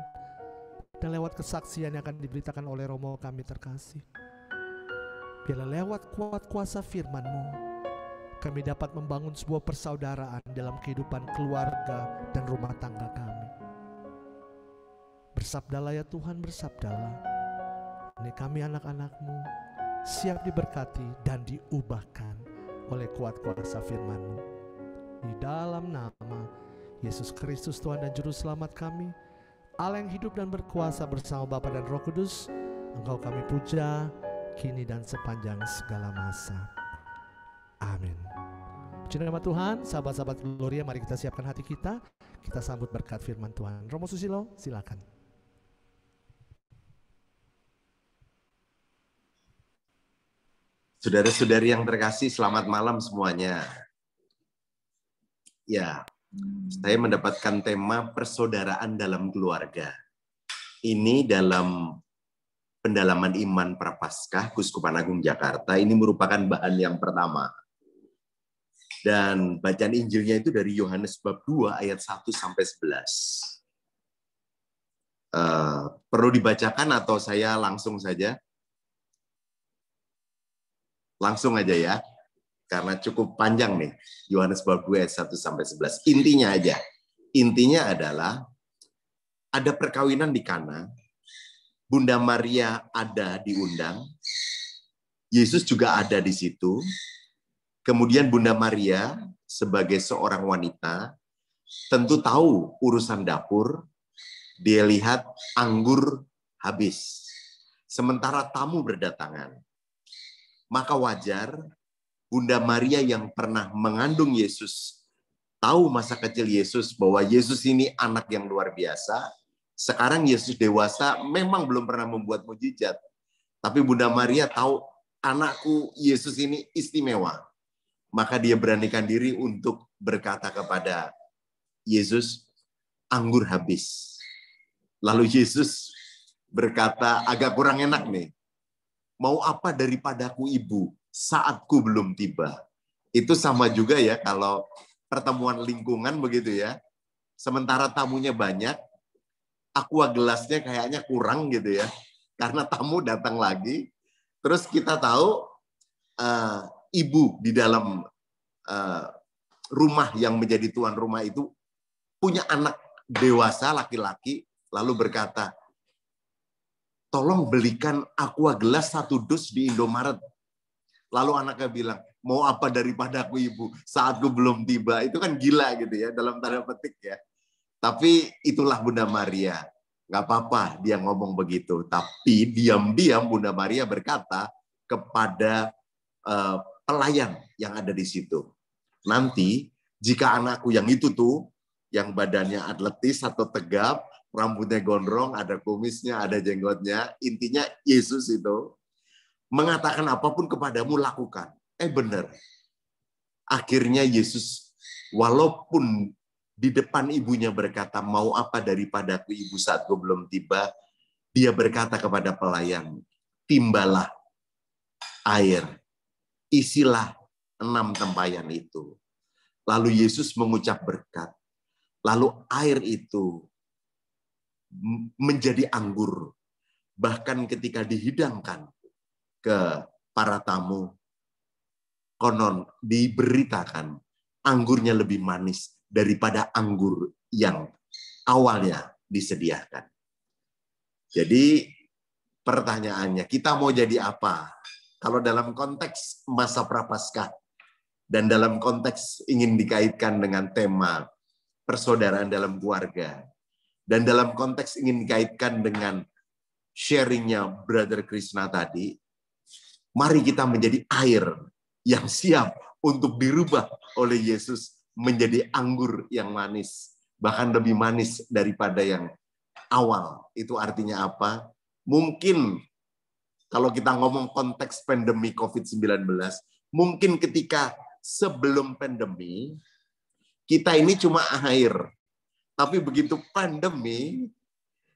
dan lewat kesaksian yang akan diberitakan oleh Romo kami terkasih. Biarlah lewat kuat kuasa firman-Mu kami dapat membangun sebuah persaudaraan dalam kehidupan keluarga dan rumah tangga kami. Bersabdalah ya Tuhan, bersabdalah. Ini kami anak-anak-Mu siap diberkati dan diubahkan oleh kuat kuasa firman-Mu. Di dalam nama Yesus Kristus Tuhan dan Juru Selamat kami, Allah yang hidup dan berkuasa bersama Bapa dan Roh Kudus, Engkau kami puja kini dan sepanjang segala masa. Puji nama Tuhan, sahabat-sahabat Gloria, mari kita siapkan hati kita. Kita sambut berkat firman Tuhan. Romo Susilo, silakan. Saudara-saudari yang terkasih, selamat malam semuanya. Ya, saya mendapatkan tema persaudaraan dalam keluarga. Ini dalam pendalaman iman Prapaskah Kuskupan Agung Jakarta, ini merupakan bahan yang pertama. Dan bacaan Injilnya itu dari Yohanes bab 2 ayat 1 sampai 11. Perlu dibacakan atau saya langsung saja? Langsung aja ya, karena cukup panjang nih. Yohanes bab 2 ayat 1 sampai 11. Intinya aja. Intinya adalah ada perkawinan di Kana. Bunda Maria ada diundang. Yesus juga ada di situ. Kemudian Bunda Maria sebagai seorang wanita tentu tahu urusan dapur. Dia lihat anggur habis. Sementara tamu berdatangan. Maka wajar Bunda Maria yang pernah mengandung Yesus, tahu masa kecil Yesus bahwa Yesus ini anak yang luar biasa. Sekarang Yesus dewasa memang belum pernah membuat mujizat. Tapi Bunda Maria tahu anakku Yesus ini istimewa. Maka dia beranikan diri untuk berkata kepada Yesus, anggur habis. Lalu Yesus berkata, agak kurang enak nih. Mau apa daripadaku ibu, saatku belum tiba. Itu sama juga ya kalau pertemuan lingkungan begitu ya. Sementara tamunya banyak, aqua gelasnya kayaknya kurang gitu ya. Karena tamu datang lagi. Terus kita tahu ibu di dalam rumah yang menjadi tuan rumah itu punya anak dewasa laki-laki, lalu berkata, tolong belikan aqua gelas 1 dus di Indomaret. Lalu anaknya bilang, mau apa daripadaku ibu, saatku belum tiba. Itu kan gila gitu ya, dalam tanda petik ya. Tapi itulah Bunda Maria. Nggak apa-apa dia ngomong begitu. Tapi diam-diam Bunda Maria berkata kepada pelayan yang ada di situ. Nanti jika anakku yang itu tuh, yang badannya atletis atau tegap, rambutnya gondrong, ada kumisnya, ada jenggotnya, intinya Yesus itu mengatakan apapun kepadamu lakukan. Benar. Akhirnya Yesus walaupun di depan ibunya berkata, mau apa daripadaku ibu saatku belum tiba, dia berkata kepada pelayan, timbalah air, isilah 6 tempayan itu. Lalu Yesus mengucap berkat. Lalu air itu menjadi anggur. Bahkan ketika dihidangkan ke para tamu, konon diberitakan anggurnya lebih manis daripada anggur yang awalnya disediakan. Jadi pertanyaannya, kita mau jadi apa? Kalau dalam konteks masa Prapaskah dan dalam konteks ingin dikaitkan dengan tema persaudaraan dalam keluarga dan dalam konteks ingin dikaitkan dengan sharingnya Brother Krishna tadi, mari kita menjadi air yang siap untuk dirubah oleh Yesus menjadi anggur yang manis, bahkan lebih manis daripada yang awal. Itu artinya apa? Mungkin kalau kita ngomong konteks pandemi COVID-19, mungkin ketika sebelum pandemi, kita ini cuma air. Tapi begitu pandemi,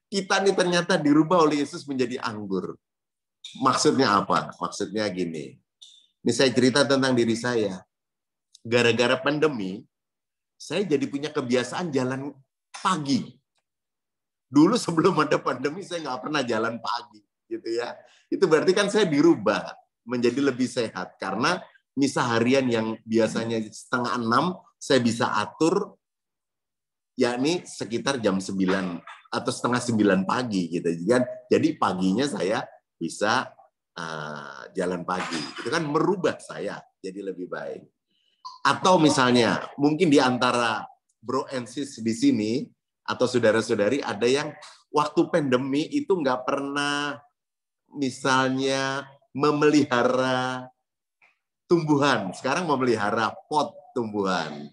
kita ini ternyata dirubah oleh Yesus menjadi anggur. Maksudnya apa? Maksudnya gini. Ini saya cerita tentang diri saya. Gara-gara pandemi, saya jadi punya kebiasaan jalan pagi. Dulu sebelum ada pandemi, saya nggak pernah jalan pagi. Gitu ya. Itu berarti kan saya dirubah menjadi lebih sehat. Karena misa harian yang biasanya 5:30, saya bisa atur, yakni sekitar jam 9 atau 8:30 pagi. Gitu. Jadi paginya saya bisa jalan pagi. Itu kan merubah saya jadi lebih baik. Atau misalnya, mungkin di antara bro and sis di sini, atau saudara-saudari, ada yang waktu pandemi itu nggak pernah misalnya memelihara tumbuhan. Sekarang memelihara pot tumbuhan.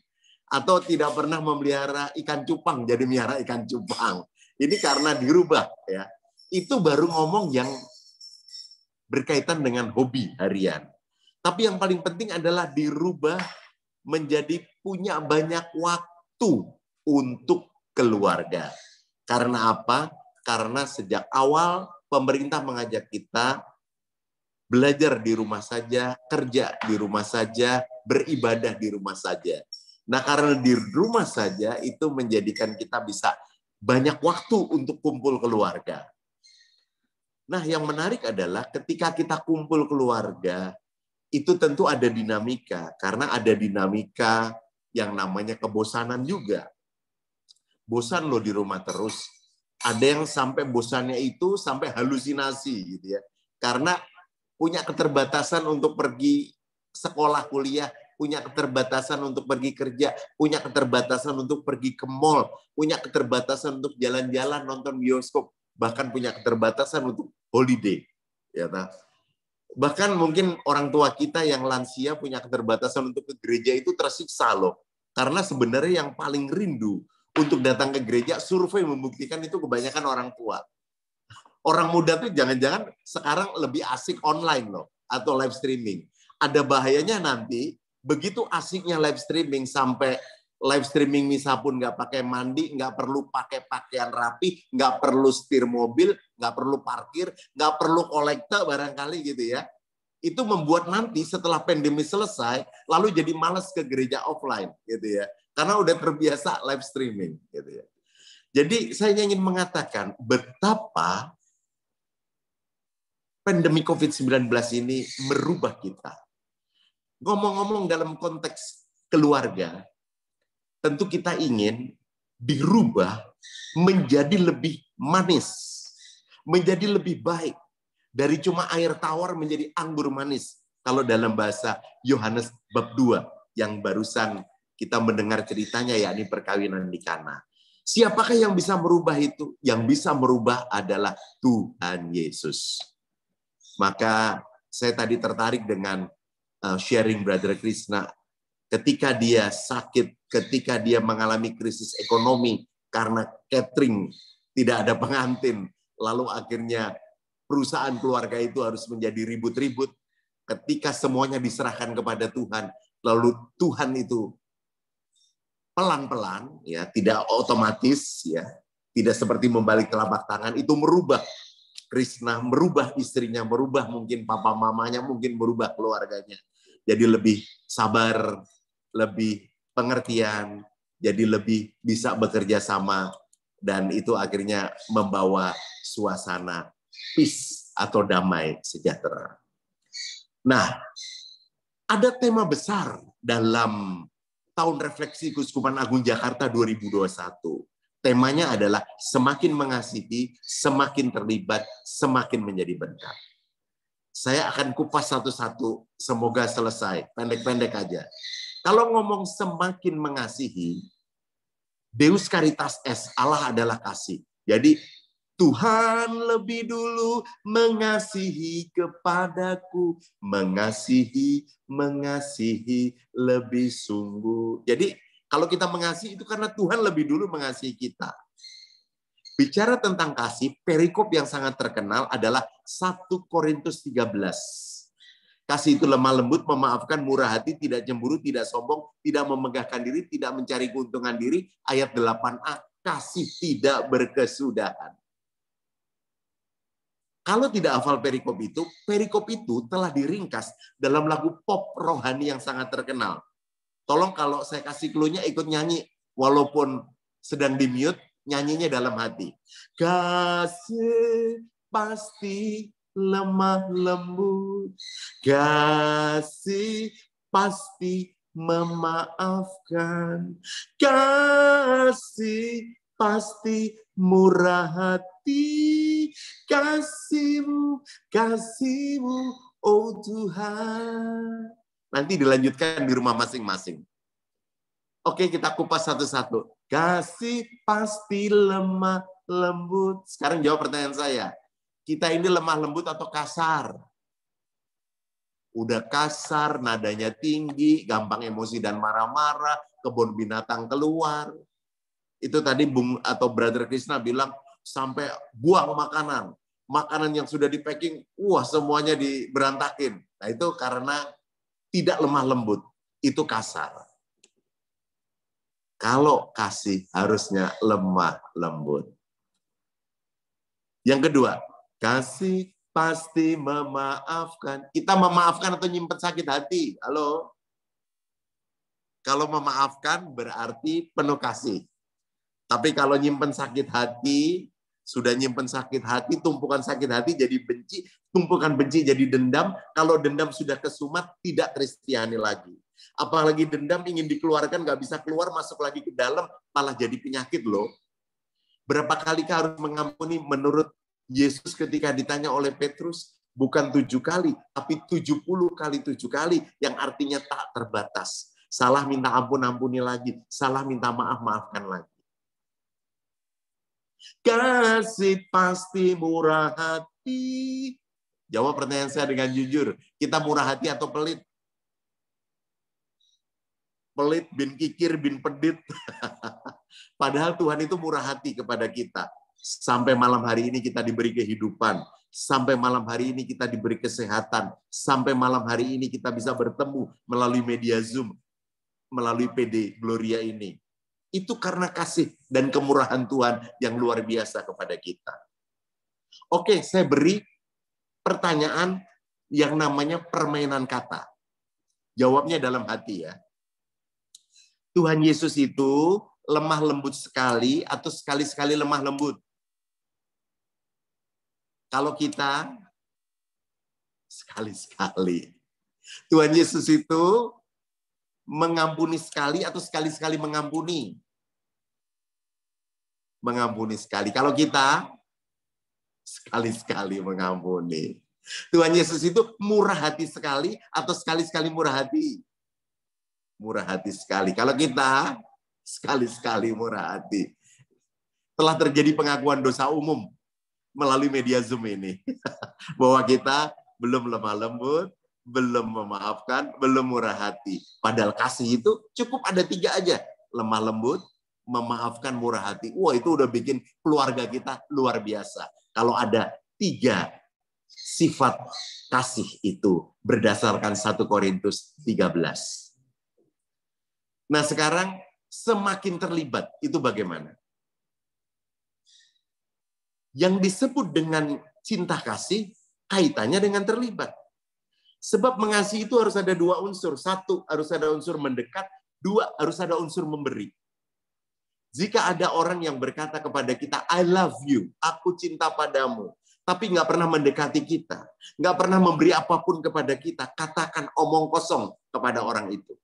Atau tidak pernah memelihara ikan cupang, jadi melihara ikan cupang. Ini karena dirubah ya. Itu baru ngomong yang berkaitan dengan hobi harian. Tapi yang paling penting adalah dirubah menjadi punya banyak waktu untuk keluarga. Karena apa? Karena sejak awal pemerintah mengajak kita belajar di rumah saja, kerja di rumah saja, beribadah di rumah saja. Nah, karena di rumah saja itu menjadikan kita bisa banyak waktu untuk kumpul keluarga. Nah, yang menarik adalah ketika kita kumpul keluarga, itu tentu ada dinamika. Karena ada dinamika yang namanya kebosanan juga. Bosan loh di rumah terus. Ada yang sampai bosannya itu sampai halusinasi gitu ya. Karena punya keterbatasan untuk pergi sekolah, kuliah, punya keterbatasan untuk pergi kerja, punya keterbatasan untuk pergi ke mall, punya keterbatasan untuk jalan-jalan, nonton bioskop, bahkan punya keterbatasan untuk holiday. Ya, bahkan mungkin orang tua kita yang lansia punya keterbatasan untuk ke gereja itu tersiksa loh. Karena sebenarnya yang paling rindu untuk datang ke gereja, survei membuktikan itu kebanyakan orang tua. Orang muda tuh jangan-jangan sekarang lebih asik online loh, atau live streaming. Ada bahayanya nanti, begitu asiknya live streaming, sampai live streaming misa pun nggak pakai mandi, nggak perlu pakai pakaian rapi, nggak perlu setir mobil, nggak perlu parkir, nggak perlu kolekte barangkali gitu ya. Itu membuat nanti setelah pandemi selesai, lalu jadi malas ke gereja offline gitu ya. Karena udah terbiasa live streaming gitu ya. Jadi saya ingin mengatakan betapa pandemi COVID-19 ini merubah kita. Ngomong-ngomong dalam konteks keluarga, tentu kita ingin dirubah menjadi lebih manis, menjadi lebih baik. Dari cuma air tawar menjadi anggur manis. Kalau dalam bahasa Yohanes bab 2 yang barusan kita mendengar ceritanya, yakni perkawinan di Kana. Siapakah yang bisa merubah itu? Yang bisa merubah adalah Tuhan Yesus. Maka saya tadi tertarik dengan sharing Brother Krishna. Ketika dia sakit, ketika dia mengalami krisis ekonomi karena catering, tidak ada pengantin, lalu akhirnya perusahaan keluarga itu harus menjadi ribut-ribut. Ketika semuanya diserahkan kepada Tuhan, lalu Tuhan itu pelan-pelan, ya, tidak otomatis, ya, tidak seperti membalik telapak tangan, itu merubah Krishna, merubah istrinya, merubah mungkin papa mamanya, mungkin merubah keluarganya. Jadi lebih sabar, lebih pengertian, jadi lebih bisa bekerja sama, dan itu akhirnya membawa suasana peace atau damai sejahtera. Nah, ada tema besar dalam Tahun Refleksi Keuskupan Agung Jakarta 2021. Temanya adalah semakin mengasihi, semakin terlibat, semakin menjadi berkat. Saya akan kupas satu-satu, semoga selesai. Pendek-pendek aja. Kalau ngomong semakin mengasihi, Deus Caritas Est, Allah adalah kasih. Jadi Tuhan lebih dulu mengasihi kepadaku, mengasihi lebih sungguh. Jadi kalau kita mengasihi itu karena Tuhan lebih dulu mengasihi kita. Bicara tentang kasih, perikop yang sangat terkenal adalah 1 Korintus 13. Kasih itu lemah lembut, memaafkan, murah hati, tidak cemburu, tidak sombong, tidak memegahkan diri, tidak mencari keuntungan diri. Ayat 8a, kasih tidak berkesudahan. Kalau tidak hafal perikop itu telah diringkas dalam lagu pop rohani yang sangat terkenal. Tolong kalau saya kasih clue-nya ikut nyanyi, walaupun sedang di-mute, nyanyinya dalam hati. Kasih pasti lemah lembut, kasih pasti memaafkan, kasih pasti murah hati, kasihmu, oh Tuhan. Nanti dilanjutkan di rumah masing-masing. Oke, kita kupas satu-satu. Kasih pasti lemah lembut. Sekarang jawab pertanyaan saya. Kita ini lemah lembut atau kasar? Udah kasar, nadanya tinggi, gampang emosi dan marah-marah, kebun binatang keluar. Itu tadi Bung atau Brother Krishna bilang sampai buang makanan. Makanan yang sudah di-packing, wah semuanya diberantakin. Nah itu karena tidak lemah lembut, itu kasar. Kalau kasih harusnya lemah lembut. Yang kedua, kasih pasti memaafkan. Kita memaafkan atau nyimpen sakit hati? Halo? Kalau memaafkan berarti penuh kasih. Tapi kalau nyimpen sakit hati, sudah nyimpen sakit hati, tumpukan sakit hati jadi benci, tumpukan benci jadi dendam. Kalau dendam sudah kesumat, tidak Kristiani lagi. Apalagi dendam ingin dikeluarkan, nggak bisa keluar, masuk lagi ke dalam, malah jadi penyakit loh. Berapa kali harus mengampuni menurut Yesus ketika ditanya oleh Petrus, bukan 7 kali, tapi 70 kali 7 kali, yang artinya tak terbatas. Salah minta ampun, ampuni lagi. Salah minta maaf, maafkan lagi. Kasih pasti murah hati. Jawab pertanyaan saya dengan jujur. Kita murah hati atau pelit? Pelit, bin kikir, bin pedit. Padahal Tuhan itu murah hati kepada kita. Sampai malam hari ini kita diberi kehidupan. Sampai malam hari ini kita diberi kesehatan. Sampai malam hari ini kita bisa bertemu melalui media Zoom. Melalui PD Gloria ini. Itu karena kasih dan kemurahan Tuhan yang luar biasa kepada kita. Oke, saya beri pertanyaan yang namanya permainan kata. Jawabnya dalam hati ya. Tuhan Yesus itu lemah lembut sekali atau sekali-sekali lemah lembut? Kalau kita sekali-sekali. Tuhan Yesus itu mengampuni sekali atau sekali-sekali mengampuni? Mengampuni sekali. Kalau kita sekali-sekali mengampuni. Tuhan Yesus itu murah hati sekali atau sekali-sekali murah hati? Murah hati sekali. Kalau kita sekali-sekali murah hati. Telah terjadi pengakuan dosa umum melalui media Zoom ini. Bahwa kita belum lemah lembut, belum memaafkan, belum murah hati. Padahal kasih itu cukup ada 3 aja. Lemah lembut, memaafkan, murah hati. Wah, itu udah bikin keluarga kita luar biasa. Kalau ada 3 sifat kasih itu berdasarkan 1 Korintus 13. Nah sekarang semakin terlibat, itu bagaimana? Yang disebut dengan cinta kasih, kaitannya dengan terlibat. Sebab mengasihi itu harus ada 2 unsur. 1, harus ada unsur mendekat. 2, harus ada unsur memberi. Jika ada orang yang berkata kepada kita, I love you, aku cinta padamu, tapi nggak pernah mendekati kita, nggak pernah memberi apapun kepada kita, katakan omong kosong kepada orang itu.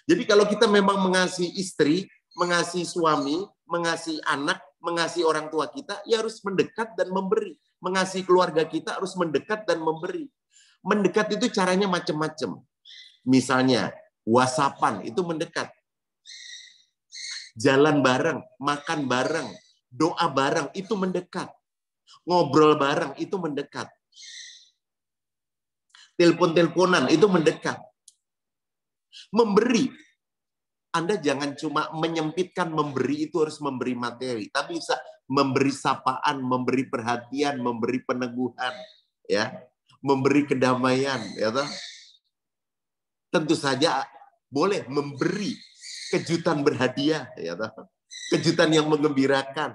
Jadi kalau kita memang mengasihi istri, mengasihi suami, mengasihi anak, mengasihi orang tua kita, ya harus mendekat dan memberi. Mengasihi keluarga kita harus mendekat dan memberi. Mendekat itu caranya macam-macam. Misalnya, WhatsApp-an itu mendekat. Jalan bareng, makan bareng, doa bareng, itu mendekat. Ngobrol bareng, itu mendekat. Telepon-teleponan, itu mendekat. Memberi. Anda jangan cuma menyempitkan memberi itu harus memberi materi, tapi bisa memberi sapaan, memberi perhatian, memberi peneguhan, ya, memberi kedamaian, ya toh. Tentu saja boleh memberi kejutan berhadiah, ya toh. Kejutan yang menggembirakan.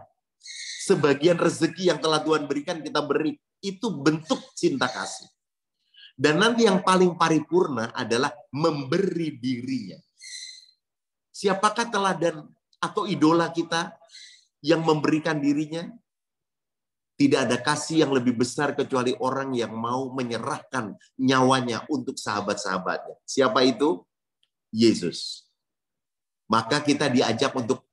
Sebagian rezeki yang telah Tuhan berikan kita beri, itu bentuk cinta kasih. Dan nanti yang paling paripurna adalah memberi dirinya. Siapakah teladan atau idola kita yang memberikan dirinya? Tidak ada kasih yang lebih besar kecuali orang yang mau menyerahkan nyawanya untuk sahabat-sahabatnya. Siapa itu? Yesus. Maka kita diajak untuk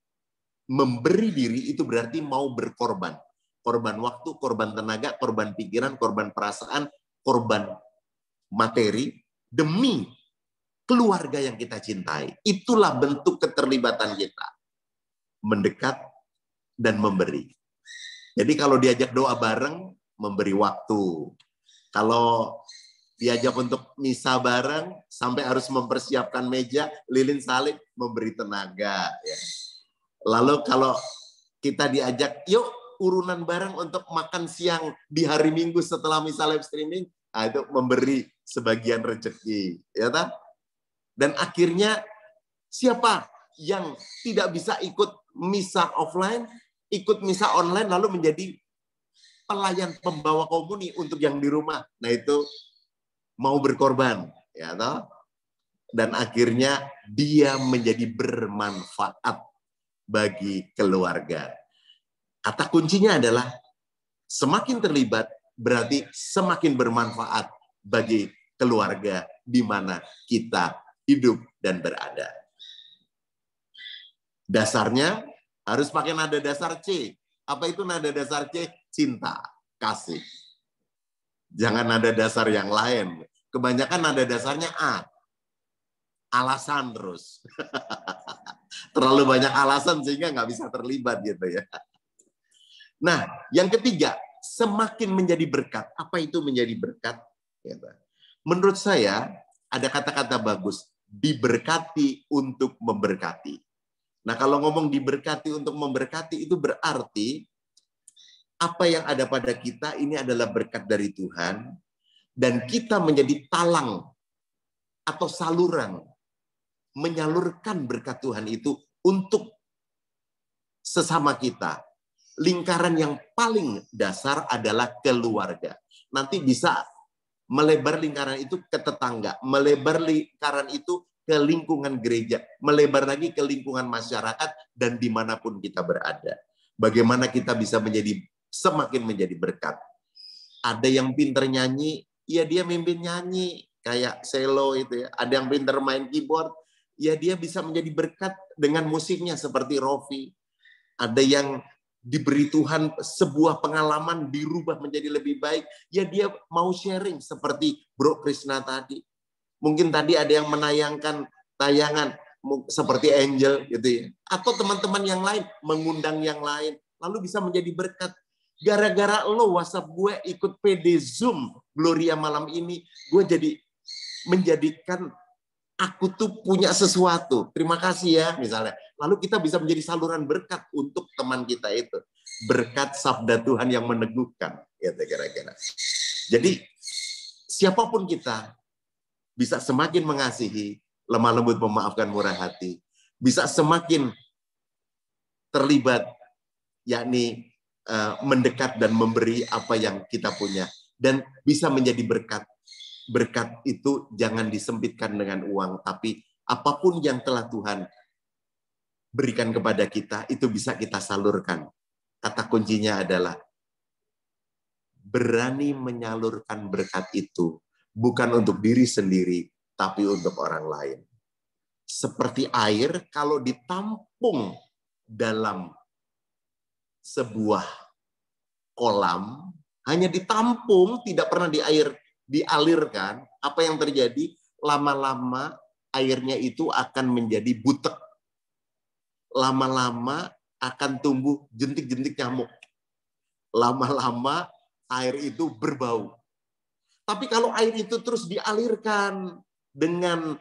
memberi diri, itu berarti mau berkorban. Korban waktu, korban tenaga, korban pikiran, korban perasaan, korban materi, demi keluarga yang kita cintai. Itulah bentuk keterlibatan kita. Mendekat dan memberi. Jadi kalau diajak doa bareng, memberi waktu. Kalau diajak untuk misa bareng, sampai harus mempersiapkan meja, lilin salib, memberi tenaga. Ya. Lalu kalau kita diajak, yuk urunan bareng untuk makan siang di hari Minggu setelah misa live streaming, itu memberi sebagian rezeki. Ya, tak? Dan akhirnya siapa yang tidak bisa ikut misa offline, ikut misa online, lalu menjadi pelayan pembawa komuni untuk yang di rumah. Nah itu mau berkorban, ya toh? Dan akhirnya dia menjadi bermanfaat bagi keluarga. Kata kuncinya adalah semakin terlibat berarti semakin bermanfaat bagi keluarga di mana kita hidup dan berada. Dasarnya harus pakai nada dasar C. Apa itu nada dasar C? Cinta, kasih. Jangan nada dasar yang lain. Kebanyakan nada dasarnya A. Alasan terus. Terlalu banyak alasan sehingga nggak bisa terlibat gitu ya. Nah, yang ketiga, semakin menjadi berkat. Apa itu menjadi berkat? Menurut saya, ada kata-kata bagus. Diberkati untuk memberkati. Nah, kalau ngomong diberkati untuk memberkati, itu berarti apa yang ada pada kita ini adalah berkat dari Tuhan, dan kita menjadi talang atau saluran menyalurkan berkat Tuhan itu untuk sesama kita. Lingkaran yang paling dasar adalah keluarga. Nanti bisa melebar lingkaran itu ke tetangga, melebar lingkaran itu ke lingkungan gereja, melebar lagi ke lingkungan masyarakat, dan dimanapun kita berada. Bagaimana kita bisa semakin menjadi berkat. Ada yang pinter nyanyi, ya dia mimpin nyanyi, kayak Selo itu ya. Ada yang pinter main keyboard, ya dia bisa menjadi berkat dengan musiknya seperti Rofi. Ada yang diberi Tuhan sebuah pengalaman dirubah menjadi lebih baik, ya dia mau sharing seperti Bro Krishna tadi. Mungkin tadi ada yang menayangkan tayangan seperti Angel gitu ya. Atau teman-teman yang lain mengundang yang lain, lalu bisa menjadi berkat. Gara-gara lo WhatsApp gue ikut PD Zoom Gloria malam ini, gue jadi menjadikan aku tuh punya sesuatu. Terima kasih ya misalnya. Lalu kita bisa menjadi saluran berkat untuk teman kita itu. Berkat sabda Tuhan yang meneguhkan. Gitu kira-kira. Jadi siapapun kita bisa semakin mengasihi, lemah lembut, memaafkan, murah hati. Bisa semakin terlibat, yakni mendekat dan memberi apa yang kita punya. Dan bisa menjadi berkat. Berkat itu jangan disempitkan dengan uang, tapi apapun yang telah Tuhan berikan kepada kita, itu bisa kita salurkan. Kata kuncinya adalah berani menyalurkan berkat itu, bukan untuk diri sendiri, tapi untuk orang lain. Seperti air, kalau ditampung dalam sebuah kolam, hanya ditampung, tidak pernah dialirkan, apa yang terjadi? Lama-lama airnya itu akan menjadi butek. Lama-lama akan tumbuh jentik-jentik nyamuk. Lama-lama air itu berbau. Tapi kalau air itu terus dialirkan dengan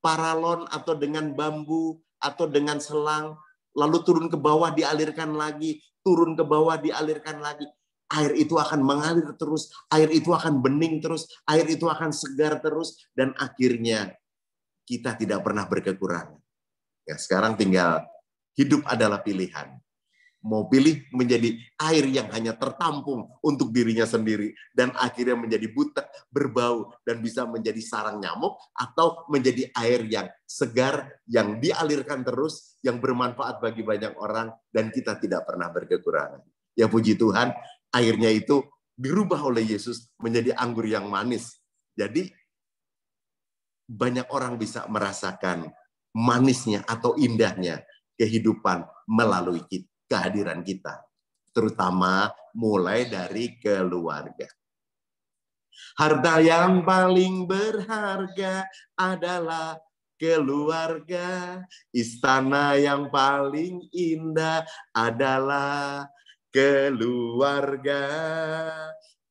paralon atau dengan bambu atau dengan selang, lalu turun ke bawah dialirkan lagi, turun ke bawah dialirkan lagi, air itu akan mengalir terus, air itu akan bening terus, air itu akan segar terus, dan akhirnya kita tidak pernah berkekurangan. Ya, sekarang tinggal hidup adalah pilihan. Mau pilih menjadi air yang hanya tertampung untuk dirinya sendiri dan akhirnya menjadi butek, berbau, dan bisa menjadi sarang nyamuk, atau menjadi air yang segar, yang dialirkan terus, yang bermanfaat bagi banyak orang, dan kita tidak pernah berkekurangan. Ya puji Tuhan, airnya itu dirubah oleh Yesus menjadi anggur yang manis. Jadi banyak orang bisa merasakan manisnya atau indahnya kehidupan melalui kehadiran kita, terutama mulai dari keluarga. Harta yang paling berharga adalah keluarga. Istana yang paling indah adalah keluarga.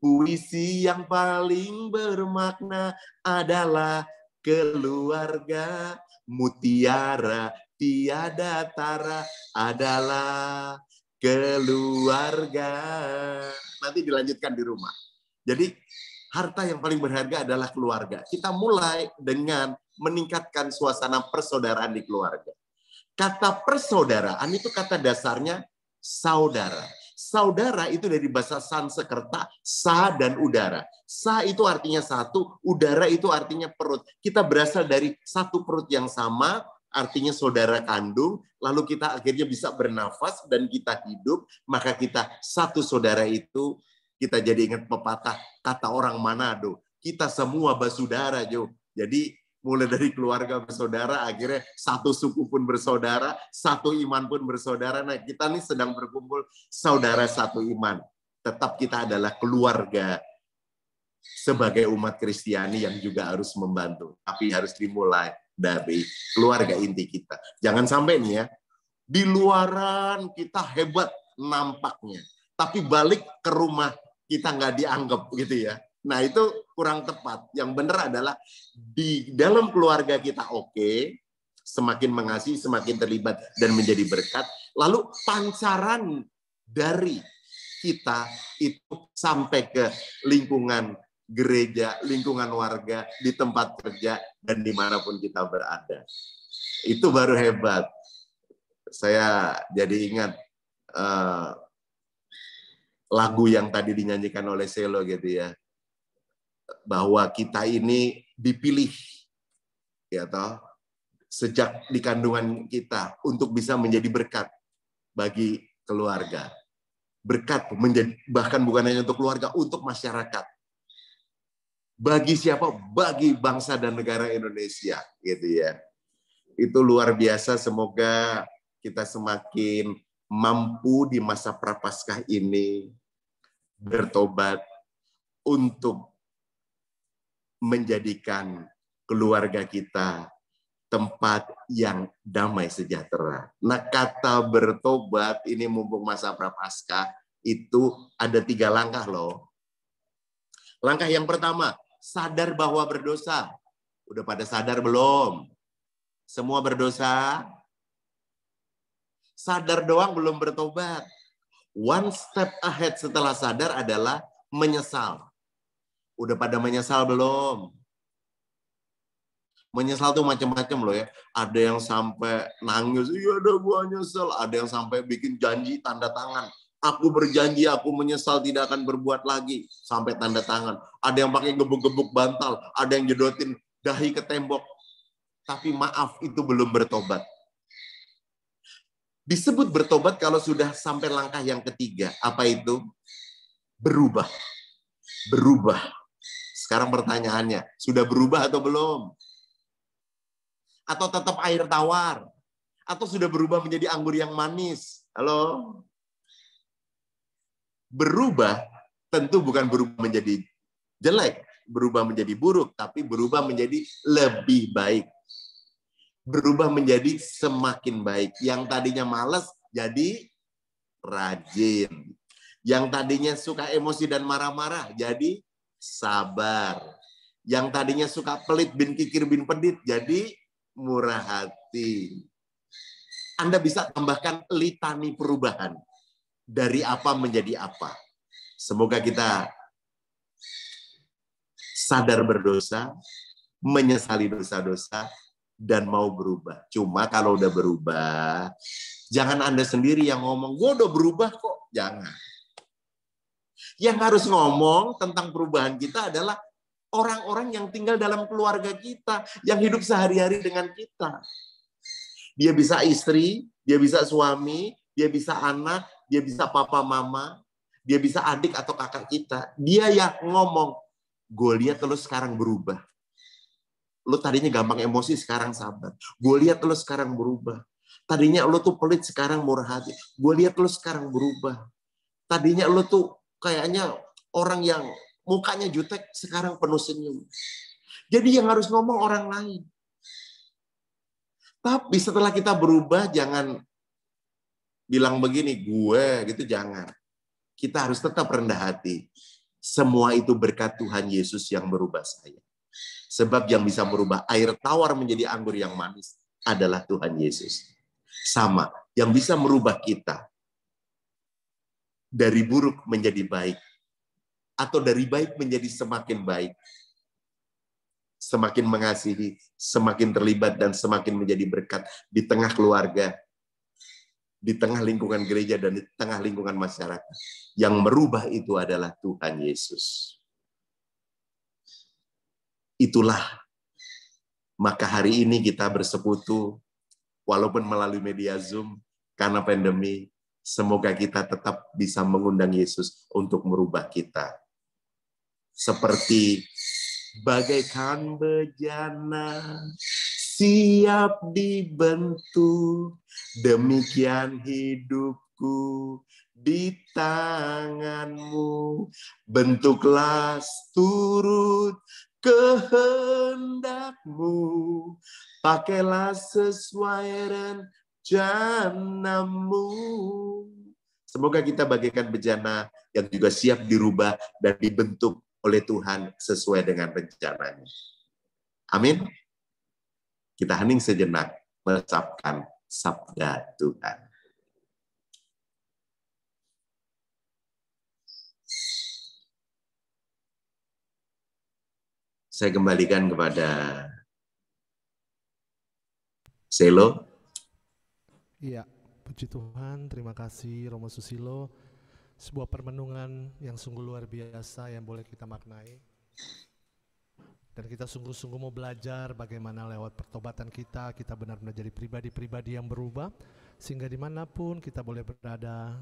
Puisi yang paling bermakna adalah keluarga. Mutiara tiada tara adalah keluarga. Nanti dilanjutkan di rumah. Jadi harta yang paling berharga adalah keluarga. Kita mulai dengan meningkatkan suasana persaudaraan di keluarga. Kata persaudaraan itu kata dasarnya saudara. Saudara itu dari bahasa Sanskerta, sa dan udara. Sa itu artinya satu, udara itu artinya perut. Kita berasal dari satu perut yang sama, artinya saudara kandung, lalu kita akhirnya bisa bernafas dan kita hidup, maka kita satu saudara itu, kita jadi ingat pepatah kata orang Manado, kita semua bersaudara, Jo. Jadi mulai dari keluarga bersaudara, akhirnya satu suku pun bersaudara, satu iman pun bersaudara. Nah, kita nih sedang berkumpul saudara satu iman. Tetap kita adalah keluarga sebagai umat Kristiani yang juga harus membantu. Tapi harus dimulai dari keluarga inti kita. Jangan sampai nih ya, di luaran kita hebat nampaknya, tapi balik ke rumah kita nggak dianggap gitu ya. Nah, itu kurang tepat. Yang benar adalah di dalam keluarga kita oke, semakin mengasihi, semakin terlibat dan menjadi berkat. Lalu pancaran dari kita itu sampai ke lingkungan gereja, lingkungan warga, di tempat kerja, dan dimanapun kita berada. Itu baru hebat. Saya jadi ingat lagu yang tadi dinyanyikan oleh Selo gitu ya. Bahwa kita ini dipilih ya toh sejak di kandungan kita untuk bisa menjadi berkat bagi keluarga. Berkat menjadi bahkan bukan hanya untuk keluarga, untuk masyarakat. Bagi siapa? Bagi bangsa dan negara Indonesia gitu ya. Itu luar biasa, semoga kita semakin mampu di masa Prapaskah ini bertobat untuk menjadikan keluarga kita tempat yang damai sejahtera. Nah, kata bertobat ini mumpung masa Prapaskah itu ada 3 langkah loh. Langkah yang pertama, sadar bahwa berdosa. Udah pada sadar belum? Semua berdosa? Sadar doang belum bertobat. One step ahead setelah sadar adalah menyesal. Udah pada menyesal belum? Menyesal tuh macam-macam loh ya. Ada yang sampai nangis, iya udah gua nyesel. Ada yang sampai bikin janji tanda tangan. Aku berjanji, aku menyesal tidak akan berbuat lagi. Sampai tanda tangan. Ada yang pakai gebuk-gebuk bantal. Ada yang jedotin dahi ke tembok. Tapi maaf, itu belum bertobat. Disebut bertobat kalau sudah sampai langkah yang ketiga. Apa itu? Berubah. Berubah. Sekarang pertanyaannya, sudah berubah atau belum? Atau tetap air tawar? Atau sudah berubah menjadi anggur yang manis? Halo? Berubah tentu bukan berubah menjadi jelek, berubah menjadi buruk, tapi berubah menjadi lebih baik. Berubah menjadi semakin baik. Yang tadinya malas jadi rajin. Yang tadinya suka emosi dan marah-marah jadi sabar. Yang tadinya suka pelit bin kikir bin pedit jadi murah hati. Anda bisa tambahkan litani perubahan. Dari apa menjadi apa. Semoga kita sadar berdosa, menyesali dosa-dosa, dan mau berubah. Cuma kalau udah berubah, jangan Anda sendiri yang ngomong, gue udah berubah kok. Jangan. Yang harus ngomong tentang perubahan kita adalah orang-orang yang tinggal dalam keluarga kita, yang hidup sehari-hari dengan kita. Dia bisa istri, dia bisa suami, dia bisa anak, dia bisa papa mama, dia bisa adik atau kakak kita. Dia yang ngomong, gue lihat lo sekarang berubah. Lo tadinya gampang emosi, sekarang sabar. Gue lihat lo sekarang berubah. Tadinya lo tuh pelit, sekarang murah hati. Gue lihat lo sekarang berubah. Tadinya lo tuh kayaknya orang yang mukanya jutek, sekarang penuh senyum. Jadi yang harus ngomong orang lain. Tapi setelah kita berubah, jangan bilang begini, gue gitu, jangan. Kita harus tetap rendah hati. Semua itu berkat Tuhan Yesus yang merubah saya. Sebab yang bisa merubah air tawar menjadi anggur yang manis adalah Tuhan Yesus. Sama, yang bisa merubah kita dari buruk menjadi baik, atau dari baik menjadi semakin baik, semakin mengasihi, semakin terlibat, dan semakin menjadi berkat di tengah keluarga, di tengah lingkungan gereja, dan di tengah lingkungan masyarakat. Yang merubah itu adalah Tuhan Yesus. Itulah, maka hari ini kita bersekutu, walaupun melalui media Zoom, karena pandemi, semoga kita tetap bisa mengundang Yesus untuk merubah kita. Seperti bagaikan bejana siap dibentuk, demikian hidupku di tanganmu. Bentuklah turut kehendakmu, pakailah sesuai rencanamu. Semoga kita bagaikan bejana yang juga siap dirubah dan dibentuk oleh Tuhan sesuai dengan rencananya. Amin. Kita hening sejenak meresapkan sabda Tuhan. Saya kembalikan kepada Selo. Iya, puji Tuhan, terima kasih Romo Susilo. Sebuah permenungan yang sungguh luar biasa yang boleh kita maknai. Dan kita sungguh-sungguh mau belajar bagaimana lewat pertobatan kita benar-benar jadi pribadi-pribadi yang berubah. Sehingga dimanapun kita boleh berada,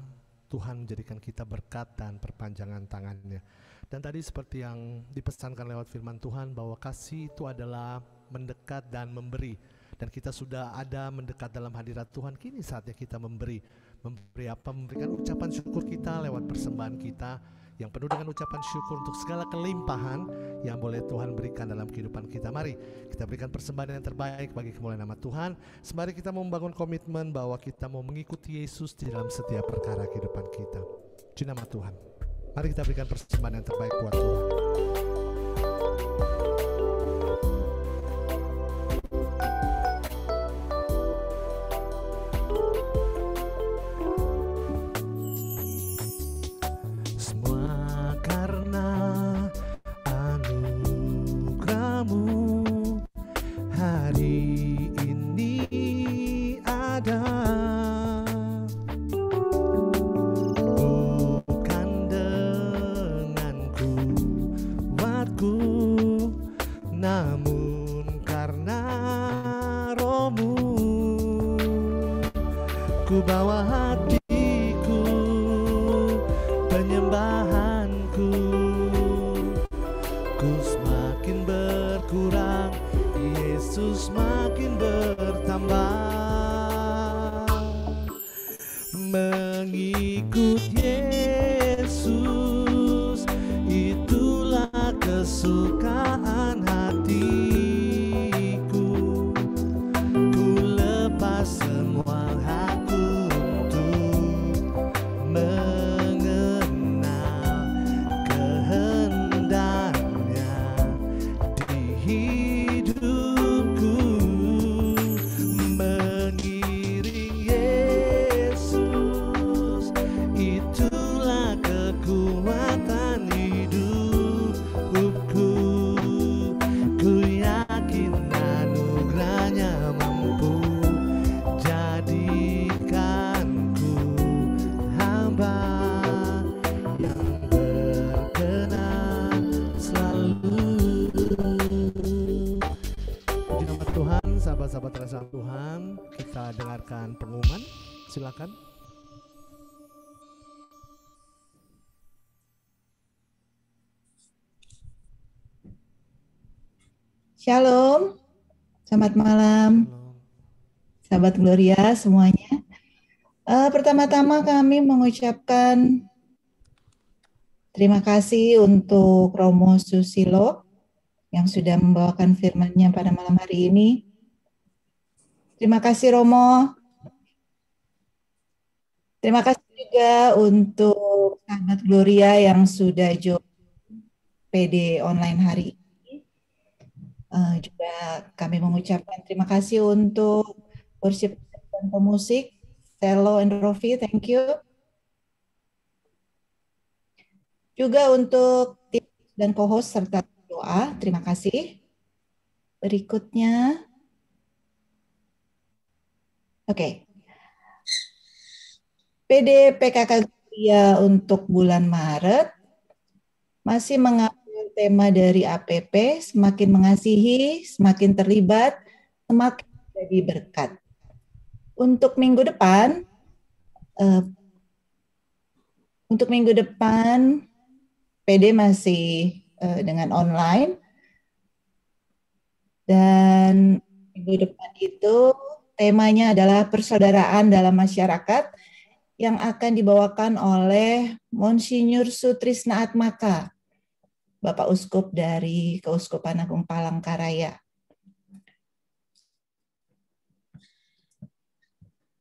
Tuhan menjadikan kita berkat dan perpanjangan tangannya. Dan tadi seperti yang dipesankan lewat firman Tuhan, bahwa kasih itu adalah mendekat dan memberi. Dan kita sudah ada mendekat dalam hadirat Tuhan, kini saatnya kita memberi. Memberi apa? Memberikan ucapan syukur kita lewat persembahan kita, yang penuh dengan ucapan syukur untuk segala kelimpahan yang boleh Tuhan berikan dalam kehidupan kita. Mari kita berikan persembahan yang terbaik bagi kemuliaan nama Tuhan. Sembari kita mau membangun komitmen bahwa kita mau mengikuti Yesus di dalam setiap perkara kehidupan kita. Puji nama Tuhan. Mari kita berikan persembahan yang terbaik buat Tuhan. Silakan. Shalom, selamat malam, sahabat Gloria semuanya. Pertama-tama kami mengucapkan terima kasih untuk Romo Susilo yang sudah membawakan firman-Nya pada malam hari ini. Terima kasih Romo. Terima kasih juga untuk sahabat Gloria yang sudah join PD online hari ini. Juga kami mengucapkan terima kasih untuk worship dan pemusik, Telo and Rofi, thank you. Juga untuk tim dan co-host serta doa, terima kasih. Berikutnya, oke. PD PKK Gloria untuk bulan Maret masih mengambil tema dari APP, semakin mengasihi, semakin terlibat, semakin jadi berkat. Untuk minggu depan, PD masih dengan online, dan minggu depan itu temanya adalah persaudaraan dalam masyarakat yang akan dibawakan oleh Monsinyur Sutrisna Atmaka, Bapak Uskup dari Keuskupan Agung Palangkaraya.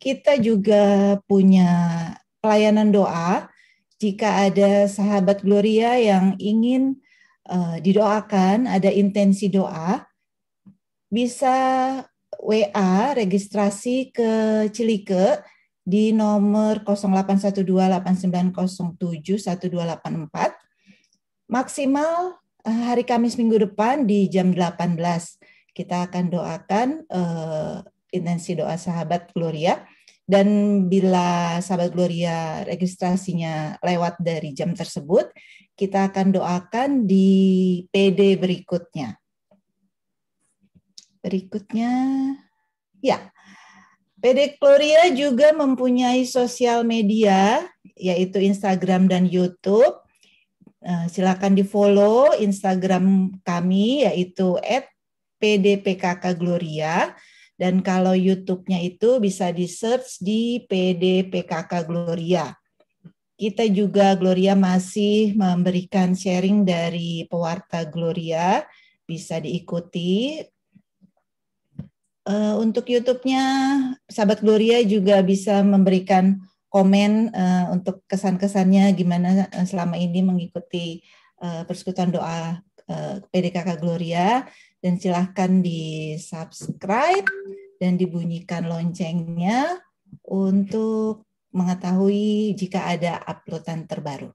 Kita juga punya pelayanan doa. Jika ada sahabat Gloria yang ingin didoakan, ada intensi doa, bisa WA registrasi ke Cilike di nomor 081289071284. Maksimal hari Kamis minggu depan di jam 18. Kita akan doakan intensi doa sahabat Gloria. Dan bila sahabat Gloria registrasinya lewat dari jam tersebut, kita akan doakan di PD berikutnya. Ya. PD Gloria juga mempunyai sosial media, yaitu Instagram dan YouTube. Silakan di-follow Instagram kami, yaitu @pdpkkgloria. Dan kalau YouTube-nya itu bisa di-search di PDPKK Gloria. Kita juga, Gloria masih memberikan sharing dari pewarta Gloria, bisa diikuti. Untuk YouTube-nya, sahabat Gloria juga bisa memberikan komen untuk kesan-kesannya gimana selama ini mengikuti persekutuan doa PDKK Gloria, dan silahkan di-subscribe dan dibunyikan loncengnya untuk mengetahui jika ada uploadan terbaru.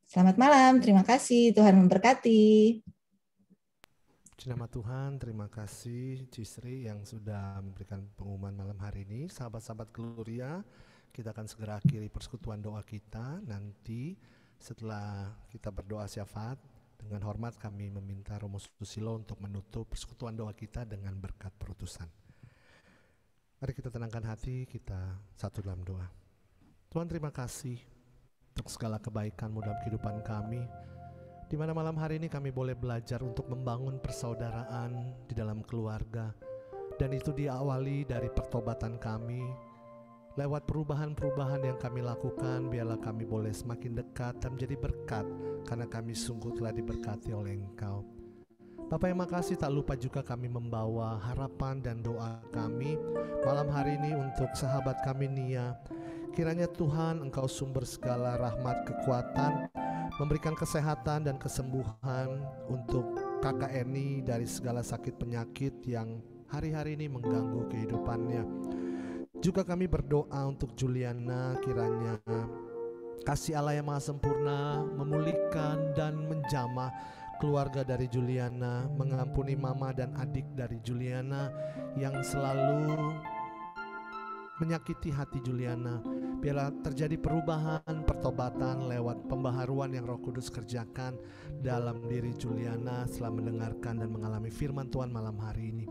Selamat malam, terima kasih, Tuhan memberkati. Nama Tuhan, terima kasih Cisri yang sudah memberikan pengumuman malam hari ini. Sahabat-sahabat Gloria, kita akan segera akhiri persekutuan doa kita. Nanti setelah kita berdoa syafaat, dengan hormat kami meminta Romo Susilo untuk menutup persekutuan doa kita dengan berkat perutusan. Mari kita tenangkan hati, kita satu dalam doa. Tuhan, terima kasih untuk segala kebaikan-Mu dalam kehidupan kami, di mana malam hari ini kami boleh belajar untuk membangun persaudaraan di dalam keluarga, dan itu diawali dari pertobatan kami. Lewat perubahan-perubahan yang kami lakukan, biarlah kami boleh semakin dekat dan menjadi berkat, karena kami sungguh telah diberkati oleh Engkau. Bapa yang makasih, tak lupa juga kami membawa harapan dan doa kami malam hari ini untuk sahabat kami Nia. Kiranya Tuhan, Engkau sumber segala rahmat, kekuatan, memberikan kesehatan dan kesembuhan untuk kakak Eni dari segala sakit penyakit yang hari-hari ini mengganggu kehidupannya. Juga kami berdoa untuk Juliana, kiranya kasih Allah yang maha sempurna memulihkan dan menjamah keluarga dari Juliana, mengampuni mama dan adik dari Juliana yang selalu menyakiti hati Juliana. Biarlah terjadi perubahan, pertobatan lewat pembaharuan yang Roh Kudus kerjakan dalam diri Juliana setelah mendengarkan dan mengalami firman Tuhan malam hari ini.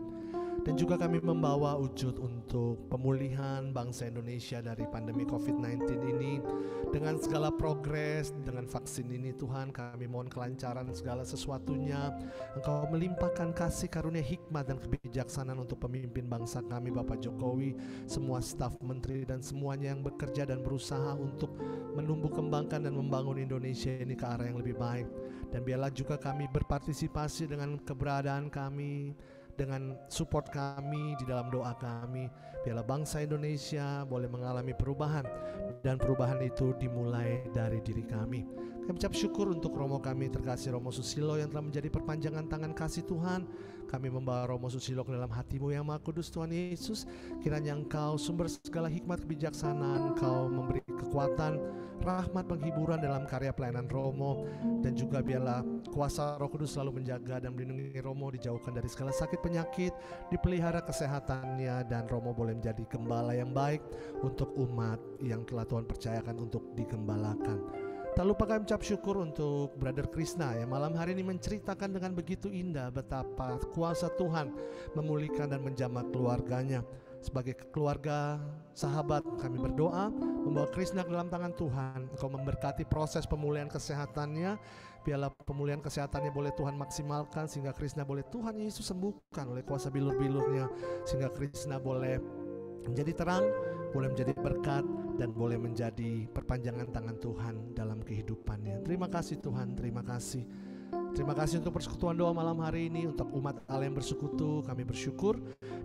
Dan juga kami membawa wujud untuk pemulihan bangsa Indonesia dari pandemi COVID-19 ini. Dengan segala progres, dengan vaksin ini Tuhan, kami mohon kelancaran segala sesuatunya. Engkau melimpahkan kasih karunia hikmat dan kebijaksanaan untuk pemimpin bangsa kami, Bapak Jokowi, semua staf menteri dan semuanya yang bekerja dan berusaha untuk menumbuh kembangkan dan membangun Indonesia ini ke arah yang lebih baik. Dan biarlah juga kami berpartisipasi dengan keberadaan kami, dengan support kami di dalam doa kami. Biarlah bangsa Indonesia boleh mengalami perubahan, dan perubahan itu dimulai dari diri kami. Kami ucap syukur untuk Romo kami terkasih Romo Susilo yang telah menjadi perpanjangan tangan kasih Tuhan. Kami membawa Romo Susilo ke dalam hati-Mu yang Maha Kudus, Tuhan Yesus. Kiranya Engkau sumber segala hikmat kebijaksanaan, Engkau memberi kekuatan, rahmat, penghiburan dalam karya pelayanan Romo. Dan juga biarlah kuasa Roh Kudus selalu menjaga dan melindungi Romo, dijauhkan dari segala sakit penyakit, dipelihara kesehatannya, dan Romo boleh menjadi gembala yang baik untuk umat yang telah Tuhan percayakan untuk digembalakan. Tak lupa kami ucap syukur untuk Brother Krishna yang malam hari ini menceritakan dengan begitu indah betapa kuasa Tuhan memulihkan dan menjamah keluarganya. Sebagai keluarga sahabat, kami berdoa membawa Krishna ke dalam tangan Tuhan. Engkau memberkati proses pemulihan kesehatannya. Biarlah pemulihan kesehatannya boleh Tuhan maksimalkan, sehingga Krishna boleh Tuhan Yesus sembuhkan oleh kuasa bilur-bilurnya, sehingga Krishna boleh menjadi terang, boleh menjadi berkat, dan boleh menjadi perpanjangan tangan Tuhan dalam kehidupannya. Terima kasih Tuhan, terima kasih. Terima kasih untuk persekutuan doa malam hari ini, untuk umat Allah yang bersekutu, kami bersyukur.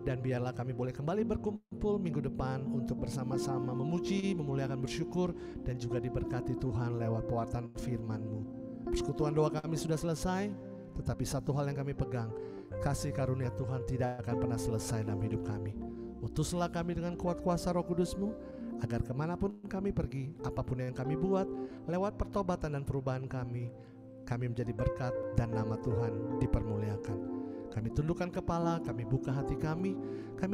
Dan biarlah kami boleh kembali berkumpul minggu depan untuk bersama-sama memuji, memuliakan, bersyukur, dan juga diberkati Tuhan lewat pewartaan firman-Mu. Persekutuan doa kami sudah selesai, tetapi satu hal yang kami pegang, kasih karunia Tuhan tidak akan pernah selesai dalam hidup kami. Utuslah kami dengan kuat kuasa Roh Kudus-Mu, agar kemanapun kami pergi, apapun yang kami buat, lewat pertobatan dan perubahan kami menjadi berkat dan nama Tuhan dipermuliakan. Kami tundukkan kepala, kami buka hati kami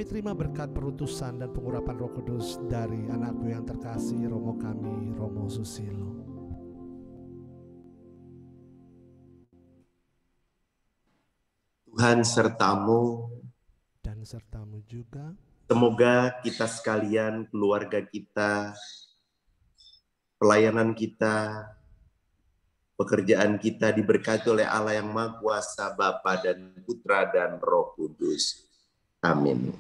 terima berkat perutusan dan pengurapan Roh Kudus dari anak-Mu yang terkasih, Romo kami, Romo Susilo. Tuhan sertamu dan sertamu juga. Semoga kita sekalian, keluarga kita, pelayanan kita, pekerjaan kita diberkati oleh Allah yang Maha Kuasa, Bapa dan Putra dan Roh Kudus. Amin.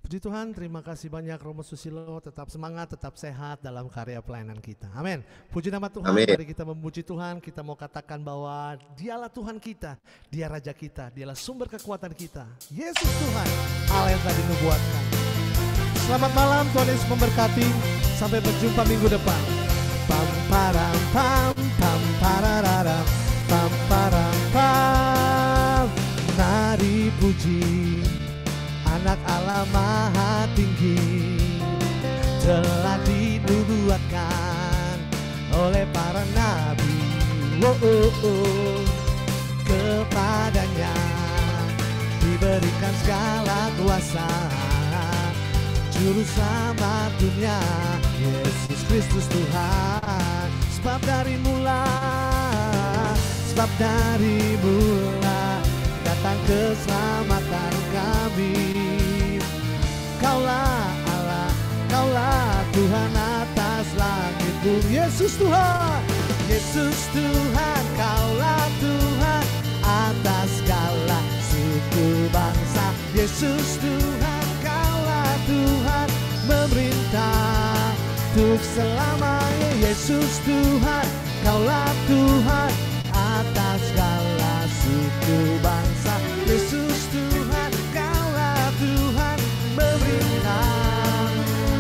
Puji Tuhan, terima kasih banyak Romo Susilo. Tetap semangat, tetap sehat dalam karya pelayanan kita. Amin. Puji nama Tuhan. Amin. Mari kita memuji Tuhan. Kita mau katakan bahwa Dialah Tuhan kita, Dia Raja kita, Dialah sumber kekuatan kita. Yesus Tuhan, Allah yang telah dinubuatkan. Selamat malam, Tuhan Yesus memberkati. Sampai berjumpa minggu depan. Pam param pam pam parararam pam param pam. Mari puji Anak Allah Maha Tinggi, telah dinubuatkan oleh para nabi. Kepadanya diberikan segala kuasa, Juru Selamat dunia, Yesus Kristus Tuhan. Sebab dari mula datang keselamatan kami. Kaulah Allah, Kaulah Tuhan atas langit bumi. Yesus Tuhan, Yesus Tuhan, Kaulah Tuhan atas segala suku bangsa. Yesus Tuhan, Kaulah Tuhan memerintah untuk selamanya. Yesus Tuhan, Kaulah Tuhan atas segala suku bangsa. Yesus Tuhan, Kaulah Tuhan memerintah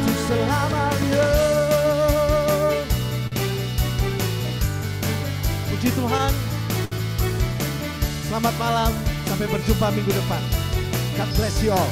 untuk selamanya. Puji Tuhan. Selamat malam, sampai berjumpa minggu depan. God bless you all.